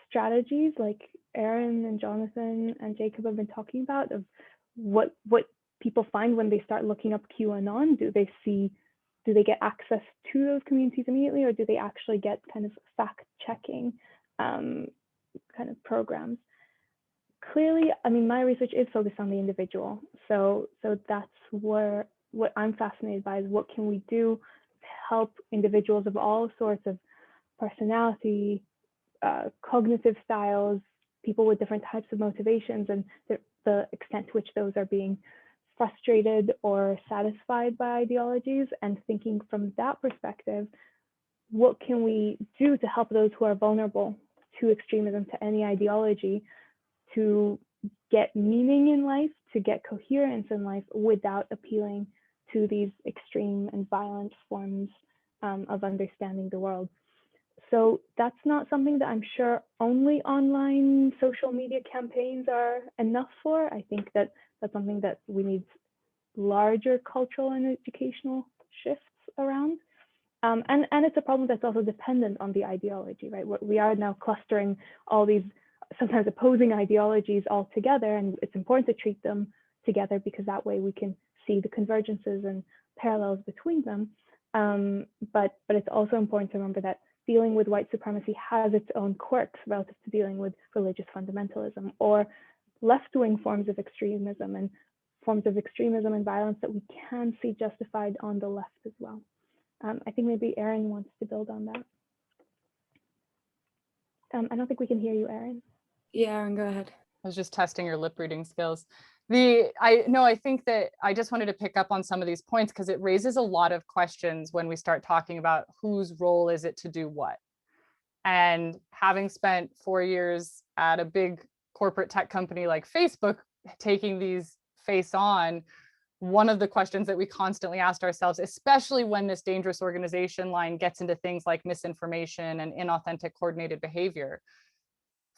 strategies, like Aaron and Jonathan and Jacob have been talking about, of what people find when they start looking up QAnon. Do they get access to those communities immediately, or do they actually get kind of fact-checking kind of programs? Clearly, I mean, my research is focused on the individual. So that's what I'm fascinated by, is what can we do to help individuals of all sorts of personality, cognitive styles, people with different types of motivations, and the extent to which those are being frustrated or satisfied by ideologies, and thinking from that perspective, what can we do to help those who are vulnerable to extremism, to any ideology, to get meaning in life, to get coherence in life without appealing to these extreme and violent forms of understanding the world. So that's not something that I'm sure only online social media campaigns are enough for. I think that that's something that we need larger cultural and educational shifts around. And it's a problem that's also dependent on the ideology, right? We are now clustering all these sometimes opposing ideologies all together, and it's important to treat them together because that way we can see the convergences and parallels between them. But it's also important to remember that dealing with white supremacy has its own quirks relative to dealing with religious fundamentalism or left-wing forms of extremism and forms of extremism and violence that we can see justified on the left as well. I think maybe Aaron wants to build on that. I don't think we can hear you, Aaron. Yeah, Aaron, go ahead. I was just testing your lip reading skills. I think that I just wanted to pick up on some of these points because it raises a lot of questions when we start talking about whose role is it to do what. And having spent 4 years at a big corporate tech company like Facebook, taking these face on, one of the questions that we constantly asked ourselves, especially when this dangerous organization line gets into things like misinformation and inauthentic coordinated behavior.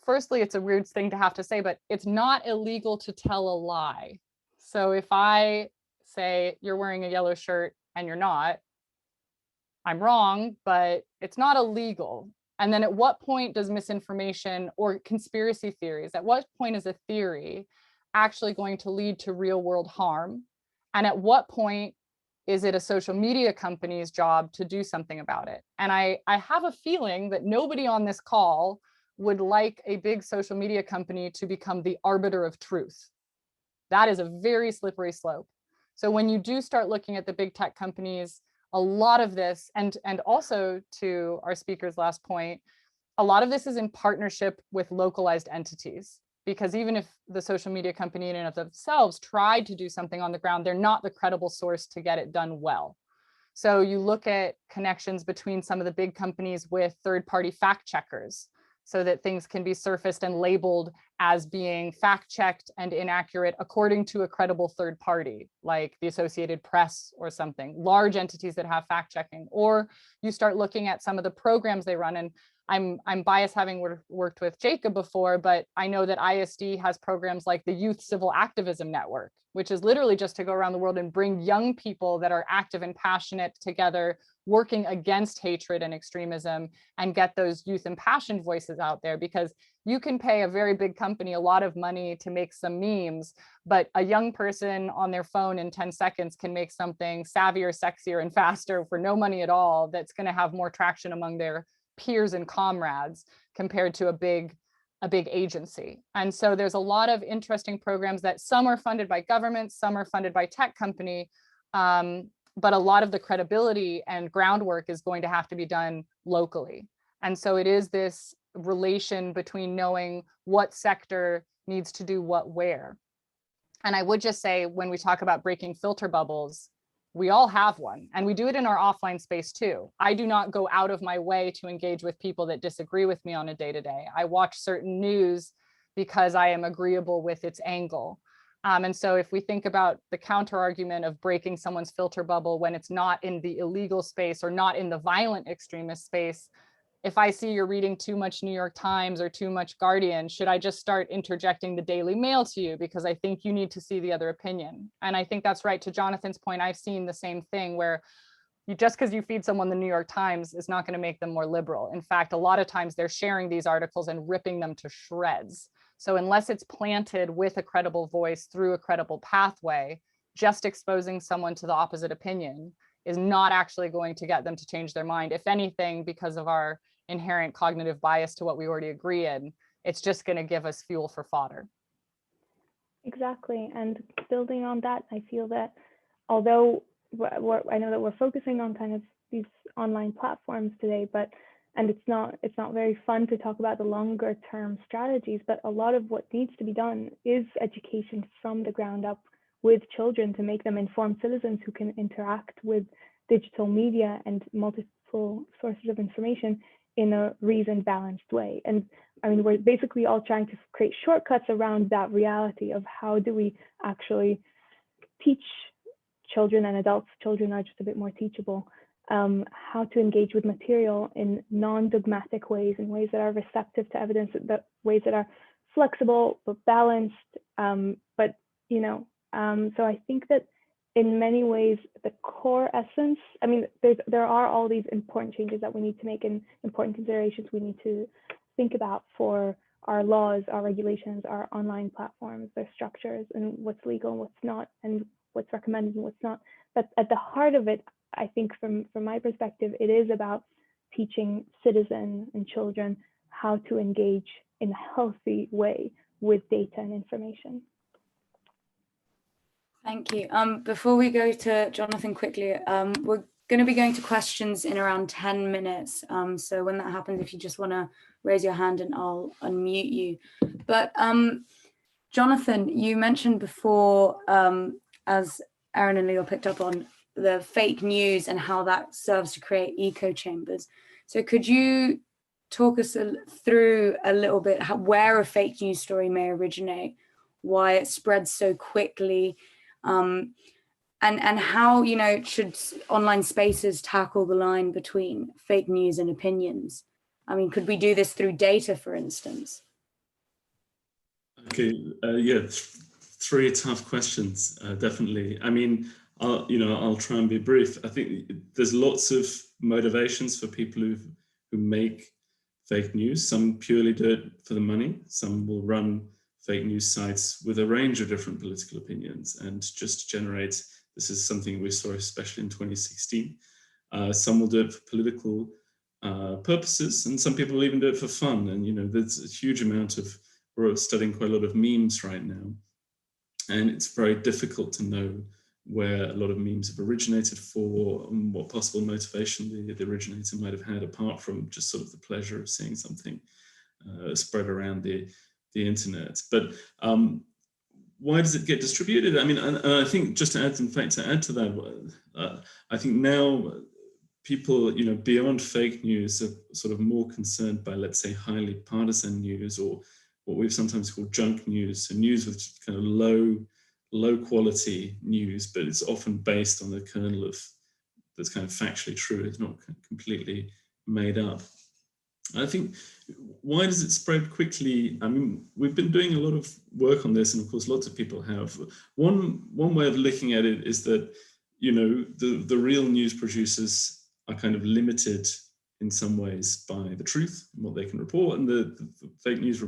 Firstly, it's a weird thing to have to say, but it's not illegal to tell a lie. So if I say you're wearing a yellow shirt and you're not, I'm wrong, but it's not illegal. And then at what point does misinformation or conspiracy theories, at what point is a theory actually going to lead to real world harm? And at what point is it a social media company's job to do something about it? And I have a feeling that nobody on this call would like a big social media company to become the arbiter of truth. That is a very slippery slope. So when you do start looking at the big tech companies, a lot of this, and also to our speaker's last point, a lot of this is in partnership with localized entities, because even if the social media company in and of themselves tried to do something on the ground, they're not the credible source to get it done well. So you look at connections between some of the big companies with third-party fact checkers, so that things can be surfaced and labeled as being fact-checked and inaccurate according to a credible third party, like the Associated Press or something, large entities that have fact-checking. Or you start looking at some of the programs they run, and I'm biased having worked with Jacob before, but I know that ISD has programs like the Youth Civil Activism Network, which is literally just to go around the world and bring young people that are active and passionate together, working against hatred and extremism, and get those youth impassioned voices out there. Because you can pay a very big company a lot of money to make some memes, but a young person on their phone in 10 seconds can make something savvier, sexier, and faster for no money at all that's going to have more traction among their peers and comrades compared to a big agency. And so there's a lot of interesting programs that some are funded by governments, some are funded by tech company, but a lot of the credibility and groundwork is going to have to be done locally. And so it is this relation between knowing what sector needs to do what where. And I would just say, when we talk about breaking filter bubbles, We all have one, and we do it in our offline space too. I do not go out of my way to engage with people that disagree with me on a day-to-day. I watch certain news because I am agreeable with its angle. And so if we think about the counter argument of breaking someone's filter bubble when it's not in the illegal space or not in the violent extremist space, if I see you're reading too much New York Times or too much Guardian, should I just start interjecting the Daily Mail to you because I think you need to see the other opinion? And I think that's right. To Jonathan's point, I've seen the same thing where just because you feed someone the New York Times is not going to make them more liberal. In fact, a lot of times they're sharing these articles and ripping them to shreds. So unless it's planted with a credible voice through a credible pathway, just exposing someone to the opposite opinion is not actually going to get them to change their mind. If anything, because of our inherent cognitive bias to what we already agree in, it's just going to give us fuel for fodder. Exactly. And building on that, I feel that although I know that we're focusing on kind of these online platforms today, and it's not very fun to talk about the longer term strategies, but a lot of what needs to be done is education from the ground up with children to make them informed citizens who can interact with digital media and multiple sources of information in a reasoned, balanced way. And I mean, we're basically all trying to create shortcuts around that reality of how do we actually teach children and adults. Children are just a bit more teachable, how to engage with material in non-dogmatic ways, in ways that are receptive to evidence, ways that are flexible but balanced. So I think that in many ways, the core essence, I mean, there are all these important changes that we need to make and important considerations we need to think about for our laws, our regulations, our online platforms, their structures, and what's legal and what's not, and what's recommended and what's not. But at the heart of it, I think from my perspective, it is about teaching citizens and children how to engage in a healthy way with data and information. Thank you. Before we go to Jonathan quickly, we're going to be going to questions in around 10 minutes. So when that happens, if you just want to raise your hand and I'll unmute you. But Jonathan, you mentioned before, as Aaron and Leo picked up on, the fake news and how that serves to create echo chambers. So could you talk us through a little bit where a fake news story may originate, why it spreads so quickly, and how, should online spaces tackle the line between fake news and opinions? I mean, could we do this through data, for instance? Okay, yeah, three tough questions, definitely. I mean, I'll try and be brief. I think there's lots of motivations for people who make fake news. Some purely do it for the money. Some will run fake news sites with a range of different political opinions and just generate, this is something we saw especially in 2016. Some will do it for political purposes, and some people will even do it for fun. And there's a huge amount of, we're studying quite a lot of memes right now, and it's very difficult to know where a lot of memes have originated for and what possible motivation the originator might have had, apart from just sort of the pleasure of seeing something spread around the internet. But why does it get distributed? I mean, and I think just to add to that, I think now people, beyond fake news, are sort of more concerned by, let's say, highly partisan news, or what we've sometimes called junk news, so news with kind of low quality news, but it's often based on the kernel of that's kind of factually true. It's not completely made up. I think, why does it spread quickly? I mean, we've been doing a lot of work on this, and of course, lots of people have. One way of looking at it is that, the real news producers are kind of limited in some ways by the truth and what they can report, and the fake news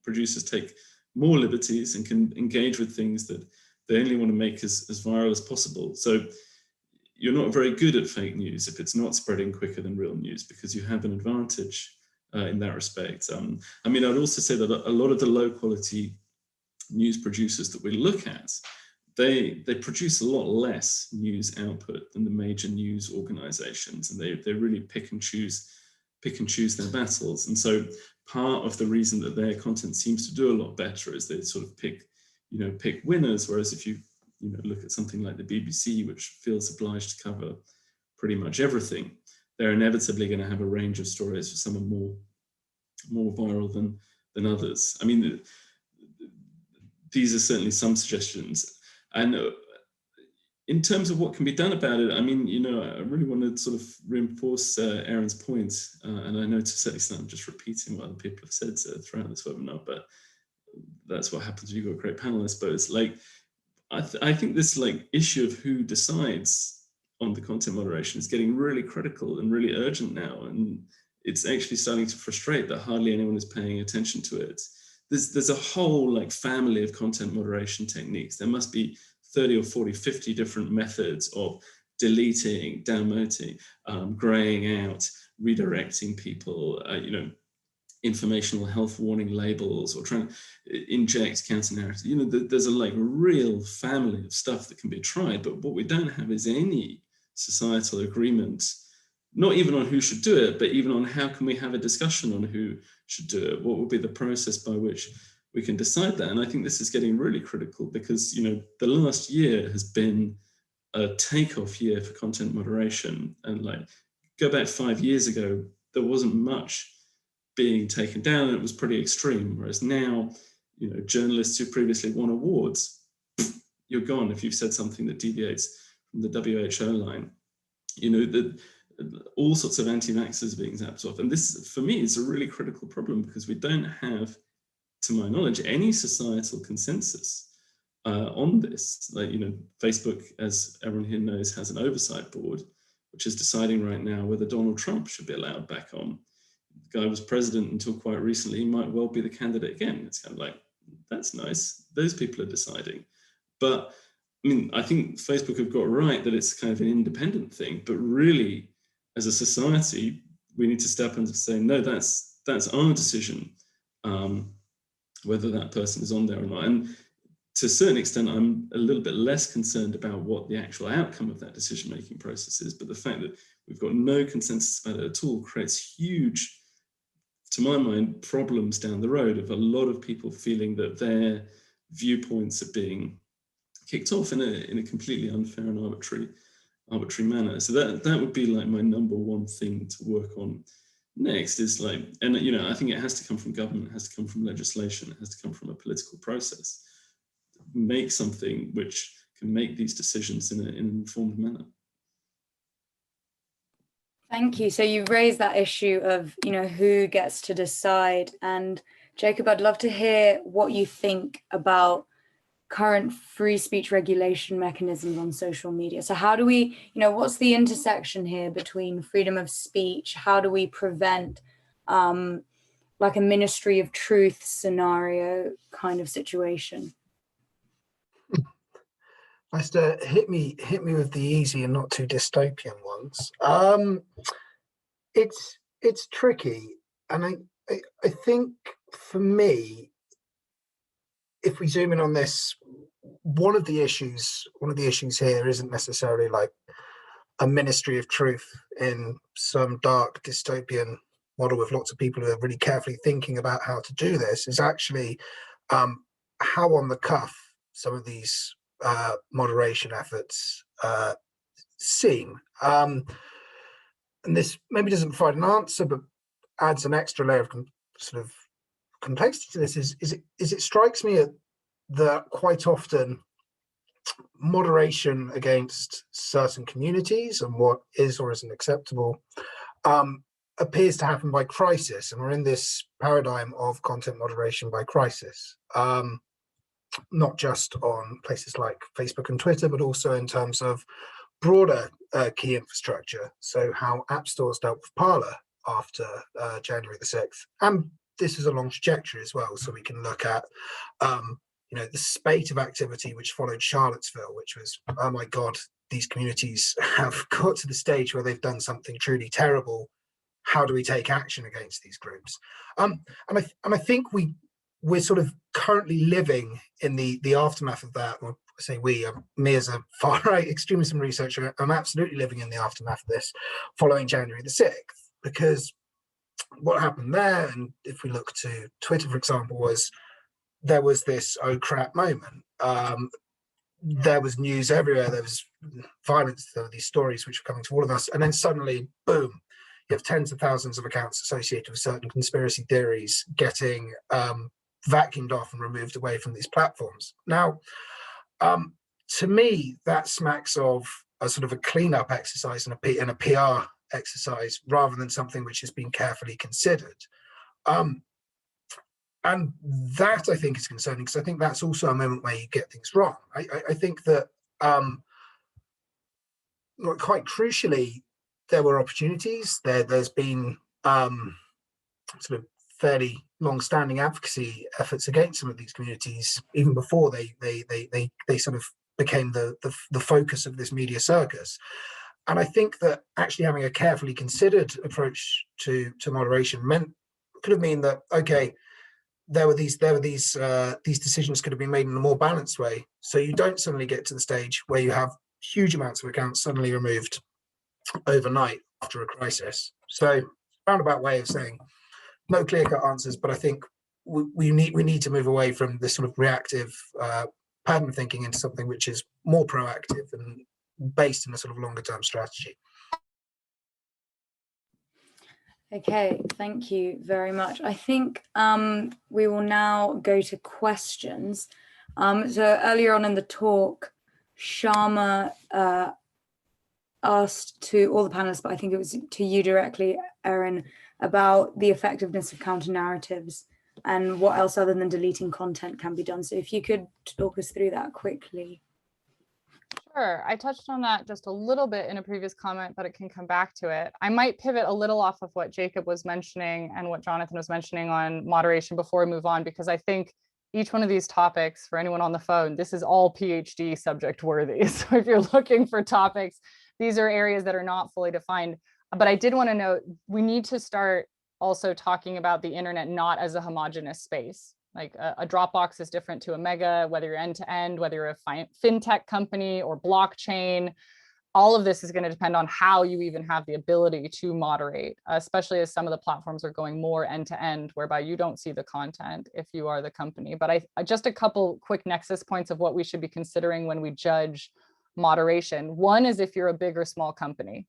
producers take more liberties and can engage with things that they only want to make as viral as possible. So you're not very good at fake news if it's not spreading quicker than real news, because you have an advantage in that respect. I mean, I'd also say that a lot of the low quality news producers that we look at, they produce a lot less news output than the major news organizations, and they really pick and choose their battles. And so part of the reason that their content seems to do a lot better is they sort of pick winners, whereas if you you know, look at something like the BBC, which feels obliged to cover pretty much everything, they're inevitably going to have a range of stories. Some are more viral than others. I mean, these are certainly some suggestions. And in terms of what can be done about it, I mean, you know, I really want to sort of reinforce Aaron's point, and I know to a certain extent I'm just repeating what other people have said throughout this webinar, but that's what happens when you've got great panelists. But it's like, I think this like issue of who decides on the content moderation is getting really critical and really urgent now, and it's actually starting to frustrate that hardly anyone is paying attention to it. There's a whole like family of content moderation techniques. There must be 30 or 40, 50 different methods of deleting, downloading, graying out, redirecting people, you know, informational health warning labels, or trying to inject counter narrative. You know, there's a like real family of stuff that can be tried, but what we don't have is any societal agreement, not even on who should do it, but even on how can we have a discussion on who should do it? What would be the process by which we can decide that? And I think this is getting really critical because, you know, the last year has been a takeoff year for content moderation. And like, go back 5 years ago, there wasn't much being taken down and it was pretty extreme. Whereas now, you know, journalists who previously won awards, you're gone if you've said something that deviates from the WHO line. You know, all sorts of anti-vaxxers being zapped off. And this, for me, is a really critical problem because we don't have, to my knowledge, any societal consensus on this. Like, you know, Facebook, as everyone here knows, has an oversight board, which is deciding right now whether Donald Trump should be allowed back on. The guy was president until quite recently, he might well be the candidate again. It's kind of like, that's nice. Those people are deciding. But I mean, I think Facebook have got right that it's kind of an independent thing, but really, as a society, we need to step in and say, no, that's our decision, whether that person is on there or not. And to a certain extent, I'm a little bit less concerned about what the actual outcome of that decision-making process is, but the fact that we've got no consensus about it at all creates huge, to my mind, problems down the road of a lot of people feeling that their viewpoints are being kicked off in a completely unfair and arbitrary manner. So that would be like my number one thing to work on next is like, and you know, I think it has to come from government, it has to come from legislation, it has to come from a political process. Make something which can make these decisions in an informed manner. Thank you. So you've raised that issue of, you know, who gets to decide. And Jacob, I'd love to hear what you think about current free speech regulation mechanisms on social media. So how do we, you know, what's the intersection here between freedom of speech? How do we prevent like a Ministry of Truth scenario kind of situation? Nice to hit me with the easy and not too dystopian ones. It's tricky, and I think for me, if we zoom in on this, one of the issues here isn't necessarily like a Ministry of Truth in some dark dystopian model with lots of people who are really carefully thinking about how to do this. Is actually how on the cuff some of these moderation efforts seem. And this maybe doesn't provide an answer, but adds an extra layer of sort of complexity to this. Is it strikes me that quite often moderation against certain communities and what is or isn't acceptable appears to happen by crisis, and we're in this paradigm of content moderation by crisis. Not just on places like Facebook and Twitter, but also in terms of broader key infrastructure. So how app stores dealt with Parler after January the 6th. And this is a long trajectory as well. So we can look at, you know, the spate of activity which followed Charlottesville, which was, oh my God, these communities have got to the stage where they've done something truly terrible. How do we take action against these groups? And I think we're sort of currently living in the aftermath of that. Well, I say we, me as a far-right extremism researcher, I'm absolutely living in the aftermath of this following January the 6th, because what happened there, and if we look to Twitter, for example, was there was this oh crap moment. there was news everywhere, there was violence, there were these stories which were coming to all of us, and then suddenly, boom, you have tens of thousands of accounts associated with certain conspiracy theories getting vacuumed off and removed away from these platforms. Now, to me, that smacks of a sort of a cleanup exercise and a PR exercise rather than something which has been carefully considered. And that, I think, is concerning, because I think that's also a moment where you get things wrong. I think that quite crucially, there were opportunities. There's been sort of fairly long-standing advocacy efforts against some of these communities, even before they sort of became the focus of this media circus. And I think that actually having a carefully considered approach to moderation could have meant that, okay, there were these decisions could have been made in a more balanced way, so you don't suddenly get to the stage where you have huge amounts of accounts suddenly removed overnight after a crisis. So, roundabout way of saying no clear-cut answers, but I think we need to move away from this sort of reactive pattern of thinking into something which is more proactive and based in a sort of longer-term strategy. Okay, thank you very much. I think we will now go to questions. So earlier on in the talk, Sharma asked to all the panelists, but I think it was to you directly, Erin, about the effectiveness of counter narratives and what else other than deleting content can be done. So if you could talk us through that quickly. Sure, I touched on that just a little bit in a previous comment, but it can come back to it. I might pivot a little off of what Jacob was mentioning and what Jonathan was mentioning on moderation before we move on, because I think each one of these topics, for anyone on the phone, this is all PhD subject worthy. So if you're looking for topics, these are areas that are not fully defined. But I did want to note, we need to start also talking about the internet not as a homogeneous space. Like a Dropbox is different to a mega, whether you're end-to-end, whether you're a fintech company or blockchain. All of this is going to depend on how you even have the ability to moderate, especially as some of the platforms are going more end-to-end, whereby you don't see the content if you are the company. But just a couple quick nexus points of what we should be considering when we judge moderation. One is if you're a big or small company.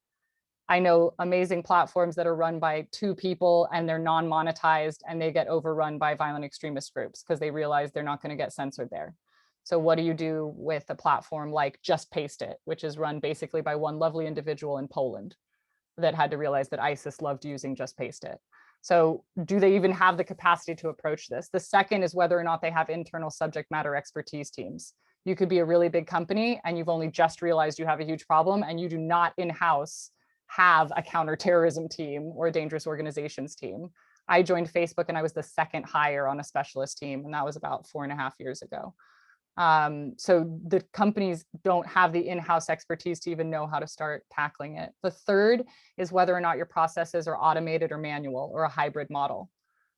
I know amazing platforms that are run by 2 people and they're non-monetized and they get overrun by violent extremist groups because they realize they're not going to get censored there. So what do you do with a platform like Just Paste It, which is run basically by one lovely individual in Poland that had to realize that ISIS loved using Just Paste It? So do they even have the capacity to approach this? The second is whether or not they have internal subject matter expertise teams. You could be a really big company and you've only just realized you have a huge problem and you do not in-house have a counterterrorism team or a dangerous organizations team. I joined Facebook and I was the second hire on a specialist team, and that was about 4.5 years ago. So the companies don't have the in-house expertise to even know how to start tackling it. The third is whether or not your processes are automated or manual or a hybrid model.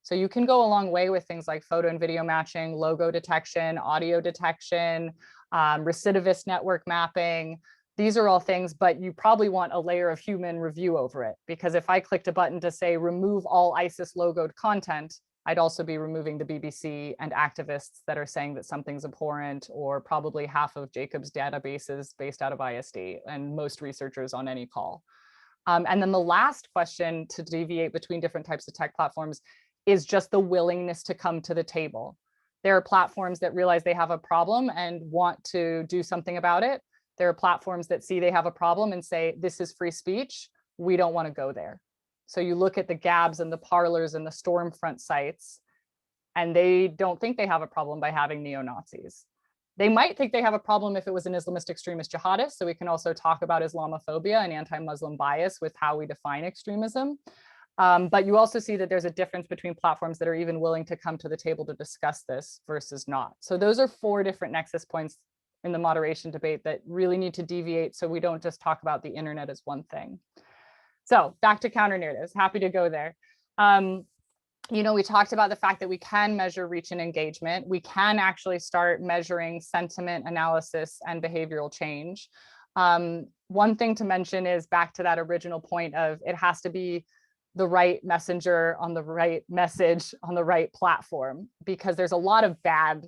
So you can go a long way with things like photo and video matching, logo detection, audio detection, recidivist network mapping. These are all things, but you probably want a layer of human review over it, because if I clicked a button to say remove all ISIS logoed content, I'd also be removing the BBC and activists that are saying that something's abhorrent, or probably half of Jacob's databases based out of ISD and most researchers on any call. And then the last question to deviate between different types of tech platforms is just the willingness to come to the table. There are platforms that realize they have a problem and want to do something about it. There are platforms that see they have a problem and say, this is free speech, we don't want to go there. So you look at the Gabs and the Parlors and the Stormfront sites, and they don't think they have a problem by having neo-Nazis. They might think they have a problem if it was an Islamist extremist jihadist, so we can also talk about Islamophobia and anti-Muslim bias with how we define extremism. But you also see that there's a difference between platforms that are even willing to come to the table to discuss this versus not. So those are 4 different nexus points in the moderation debate that really need to deviate so we don't just talk about the internet as one thing. So back to counter narratives, happy to go there. We talked about the fact that we can measure reach and engagement. We can actually start measuring sentiment analysis and behavioral change. One thing to mention is back to that original point of it has to be the right messenger on the right message on the right platform, because there's a lot of bad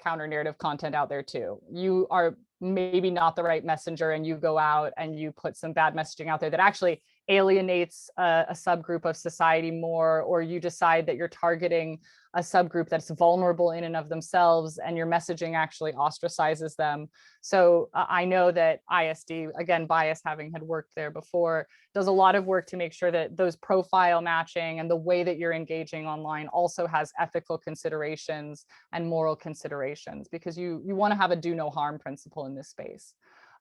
counter narrative content out there too. You are maybe not the right messenger and you go out and you put some bad messaging out there that actually alienates a subgroup of society more, or you decide that you're targeting a subgroup that's vulnerable in and of themselves and your messaging actually ostracizes them. So I know that ISD, again, bias having had worked there before, does a lot of work to make sure that those profile matching and the way that you're engaging online also has ethical considerations and moral considerations, because you want to have a do no harm principle in this space.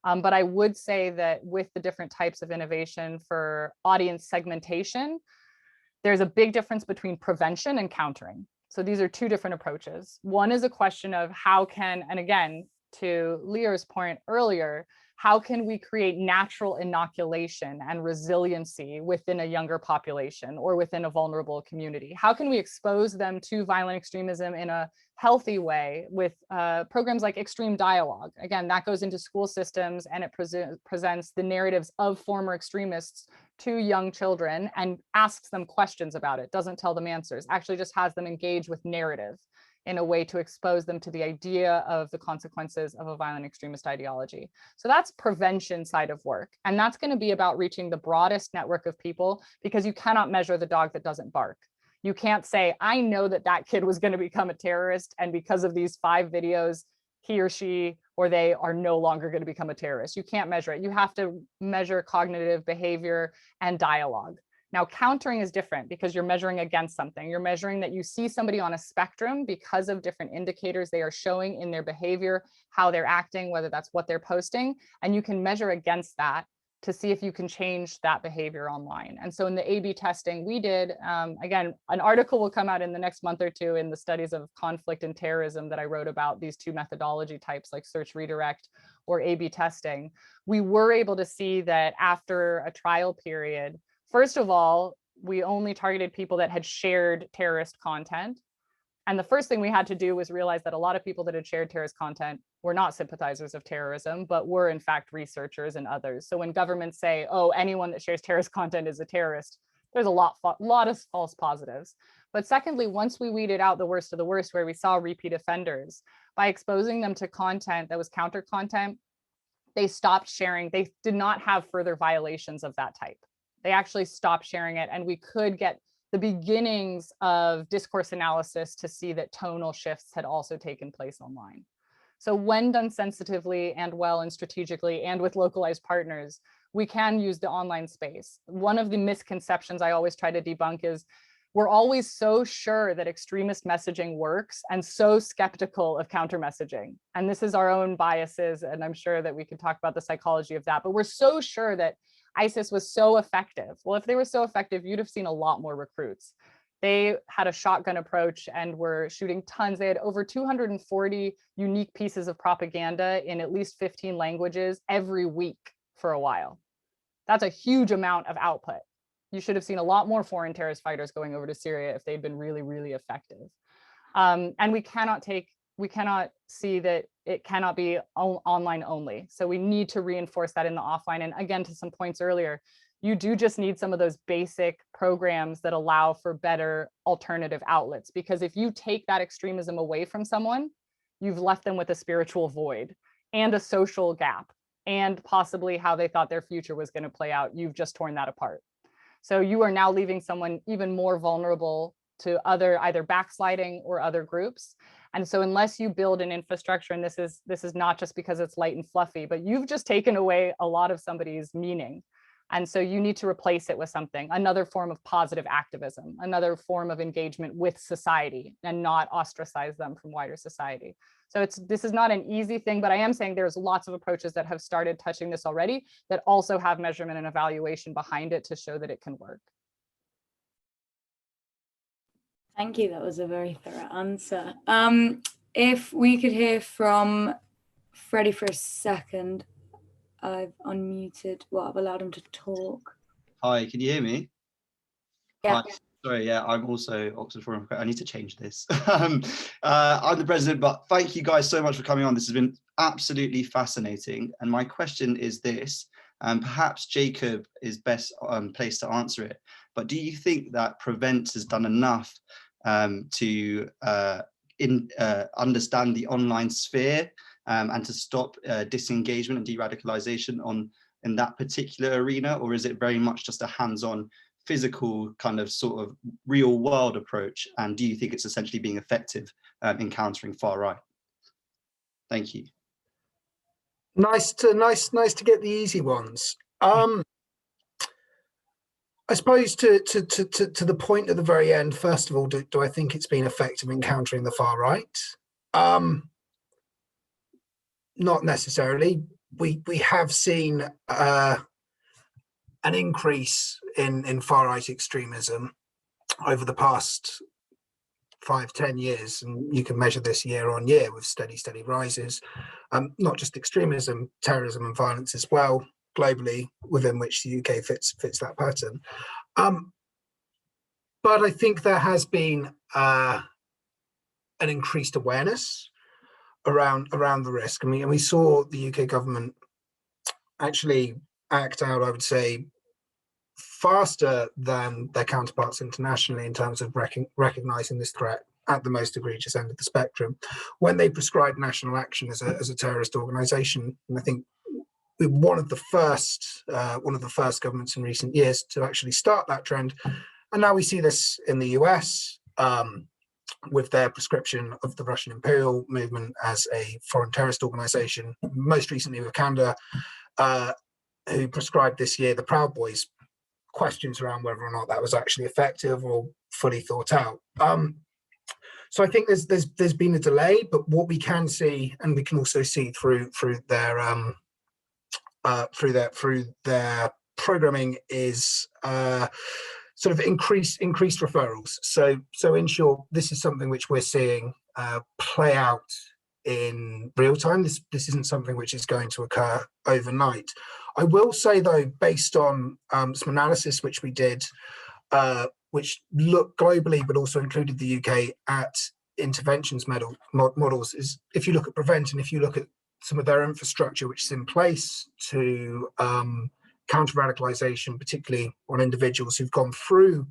But I would say that with the different types of innovation for audience segmentation, there's a big difference between prevention and countering. So these are two different approaches. One is a question of how can, and again, to Leo's point earlier, how can we create natural inoculation and resiliency within a younger population or within a vulnerable community? How can we expose them to violent extremism in a healthy way with programs like Extreme Dialogue? Again, that goes into school systems and it presents the narratives of former extremists to young children and asks them questions about it, doesn't tell them answers, actually just has them engage with narrative in a way to expose them to the idea of the consequences of a violent extremist ideology. So that's prevention side of work. And that's going to be about reaching the broadest network of people, because you cannot measure the dog that doesn't bark. You can't say, I know that that kid was going to become a terrorist, and because of these 5 videos, he or she or they are no longer going to become a terrorist. You can't measure it. You have to measure cognitive behavior and dialogue. Now, countering is different because you're measuring against something. You're measuring that you see somebody on a spectrum because of different indicators they are showing in their behavior, how they're acting, whether that's what they're posting, and you can measure against that to see if you can change that behavior online. And so in the A/B testing we did, again, an article will come out in the next month or two in the studies of conflict and terrorism that I wrote about these two methodology types like search redirect or A/B testing. We were able to see that after a trial period, first of all, we only targeted people that had shared terrorist content. And the first thing we had to do was realize that a lot of people that had shared terrorist content were not sympathizers of terrorism, but were in fact researchers and others. So when governments say, oh, anyone that shares terrorist content is a terrorist, there's a lot of false positives. But secondly, once we weeded out the worst of the worst, where we saw repeat offenders, by exposing them to content that was counter content, they stopped sharing. They did not have further violations of that type. They actually stopped sharing it, and we could get the beginnings of discourse analysis to see that tonal shifts had also taken place online. So when done sensitively and well and strategically and with localized partners, we can use the online space. One of the misconceptions I always try to debunk is we're always so sure that extremist messaging works and so skeptical of counter messaging. And this is our own biases, and I'm sure that we can talk about the psychology of that, but we're so sure that ISIS was so effective. Well, if they were so effective, you'd have seen a lot more recruits. They had a shotgun approach and were shooting tons. They had over 240 unique pieces of propaganda in at least 15 languages every week for a while. That's a huge amount of output. You should have seen a lot more foreign terrorist fighters going over to Syria if they'd been really, really effective. And we cannot see that it cannot be online only. So we need to reinforce that in the offline. And again, to some points earlier, you do just need some of those basic programs that allow for better alternative outlets. Because if you take that extremism away from someone, you've left them with a spiritual void and a social gap and possibly how they thought their future was going to play out. You've just torn that apart. So you are now leaving someone even more vulnerable to either backsliding or other groups. And so unless you build an infrastructure, and this is not just because it's light and fluffy, but you've just taken away a lot of somebody's meaning. And so you need to replace it with something, another form of positive activism, another form of engagement with society, and not ostracize them from wider society. So this is not an easy thing, but I am saying there's lots of approaches that have started touching this already that also have measurement and evaluation behind it to show that it can work. Thank you. That was a very thorough answer. If we could hear from Freddie for a second. I've unmuted. Well, I've allowed him to talk. Hi, can you hear me? Yeah. Hi. Sorry, yeah, I'm also Oxford Forum. I need to change this. I'm the president, but thank you guys so much for coming on. This has been absolutely fascinating. And my question is this, and perhaps Jacob is best placed to answer it, but do you think that Prevent has done enough to understand the online sphere and to stop disengagement and de-radicalization in that particular arena, or is it very much just a hands-on physical kind of sort of real world approach? And do you think it's essentially being effective in countering far right? Thank you. Nice to get the easy ones. I suppose to the point at the very end, first of all, do I think it's been effective in countering the far right? Not necessarily. We have seen an increase in far right extremism over the past 5-10 years, and you can measure this year on year with steady rises. Not just extremism, terrorism and violence as well, globally, within which the UK fits that pattern. But I think there has been an increased awareness around the risk. I mean, and we saw the UK government actually act out, I would say, faster than their counterparts internationally in terms of recognizing this threat at the most egregious end of the spectrum when they prescribed national action as a terrorist organization. And I think we're one of the first governments in recent years to actually start that trend. And now we see this in the US with their prescription of the Russian imperial movement as a foreign terrorist organization, most recently with Canada, who prescribed this year the Proud Boys. Questions around whether or not that was actually effective or fully thought out. So I think there's been a delay, but what we can see, and we can also see through their programming, is sort of increased referrals. So in short, this is something which we're seeing play out in real time. This isn't something which is going to occur overnight. I will say, though, based on some analysis which we did, which looked globally but also included the UK at interventions models, is if you look at Prevent and if you look at some of their infrastructure which is in place to counter radicalization, particularly on individuals who've gone through,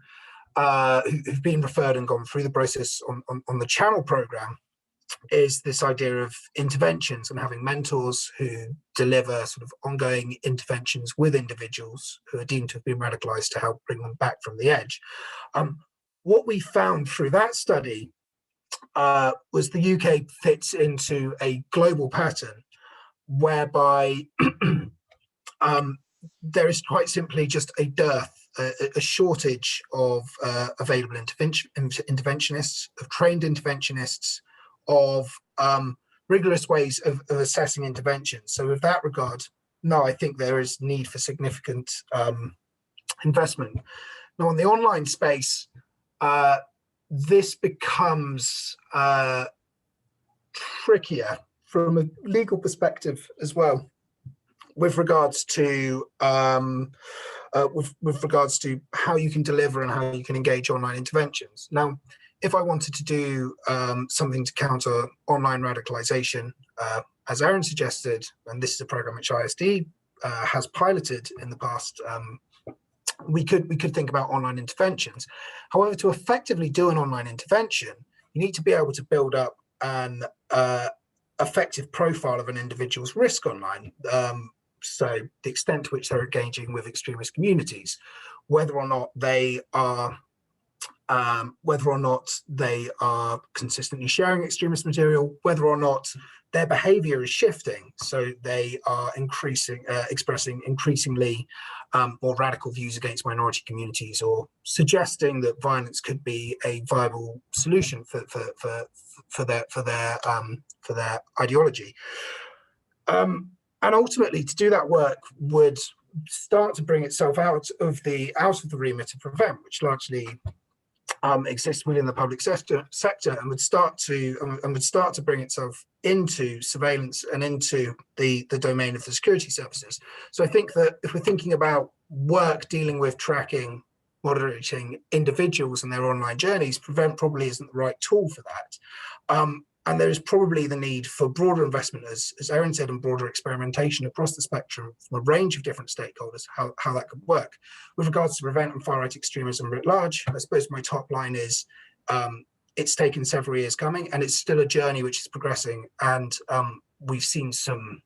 who've been referred and gone through the process on the Channel program, is this idea of interventions and having mentors who deliver sort of ongoing interventions with individuals who are deemed to have been radicalized to help bring them back from the edge. What we found through that study was the UK fits into a global pattern whereby there is quite simply just a dearth, a shortage of available interventionists, of trained interventionists, of rigorous ways of assessing intervention. So with that regard, no, I think there is need for significant investment. Now, on the online space, this becomes trickier from a legal perspective as well, with regards to with regards to how you can deliver and how you can engage online interventions. Now, if I wanted to do something to counter online radicalization, as Aaron suggested, and this is a program which ISD has piloted in the past, we could think about online interventions. However, to effectively do an online intervention, you need to be able to build up an effective profile of an individual's risk online. So the extent to which they're engaging with extremist communities, whether or not they are consistently sharing extremist material, whether or not their behavior is shifting, so they are expressing increasingly more radical views against minority communities, or suggesting that violence could be a viable solution for their ideology. And ultimately, to do that work would start to bring itself out of the remit of Prevent, which largely exists within the public sector, and would start to bring itself into surveillance and into the domain of the security services. So I think that if we're thinking about work dealing with tracking, monitoring individuals and their online journeys, Prevent probably isn't the right tool for that. And there is probably the need for broader investment, as Aaron said, and broader experimentation across the spectrum from a range of different stakeholders, how that could work. With regards to Prevent and far-right extremism writ large, I suppose my top line is it's taken several years coming, and it's still a journey which is progressing. And we've seen some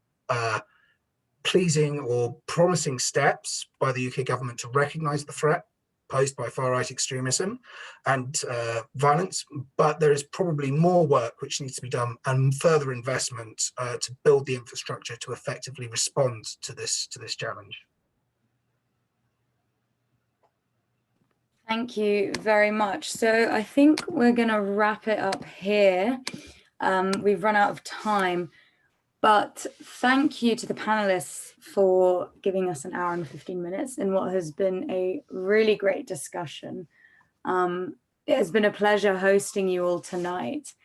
pleasing or promising steps by the UK government to recognise the threat posed by far-right extremism and violence, but there is probably more work which needs to be done and further investment to build the infrastructure to effectively respond to this challenge. Thank you very much. So I think we're going to wrap it up here. We've run out of time, but thank you to the panelists for giving us an hour and 15 minutes in what has been a really great discussion. It has been a pleasure hosting you all tonight.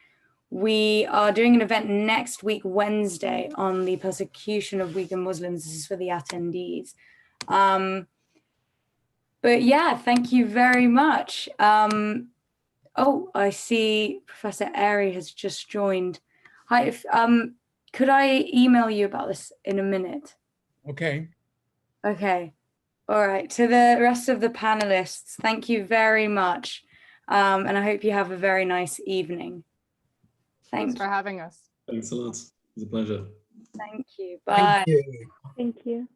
We are doing an event next week, Wednesday, on the persecution of Uyghur Muslims. This is for the attendees. But yeah, thank you very much. Oh, I see Professor Airy has just joined. Hi, could I email you about this in a minute? Okay. Okay. All right. To the rest of the panelists, thank you very much. And I hope you have a very nice evening. Thanks for having us. Thanks a lot. It was a pleasure. Thank you. Bye. Thank you. Thank you.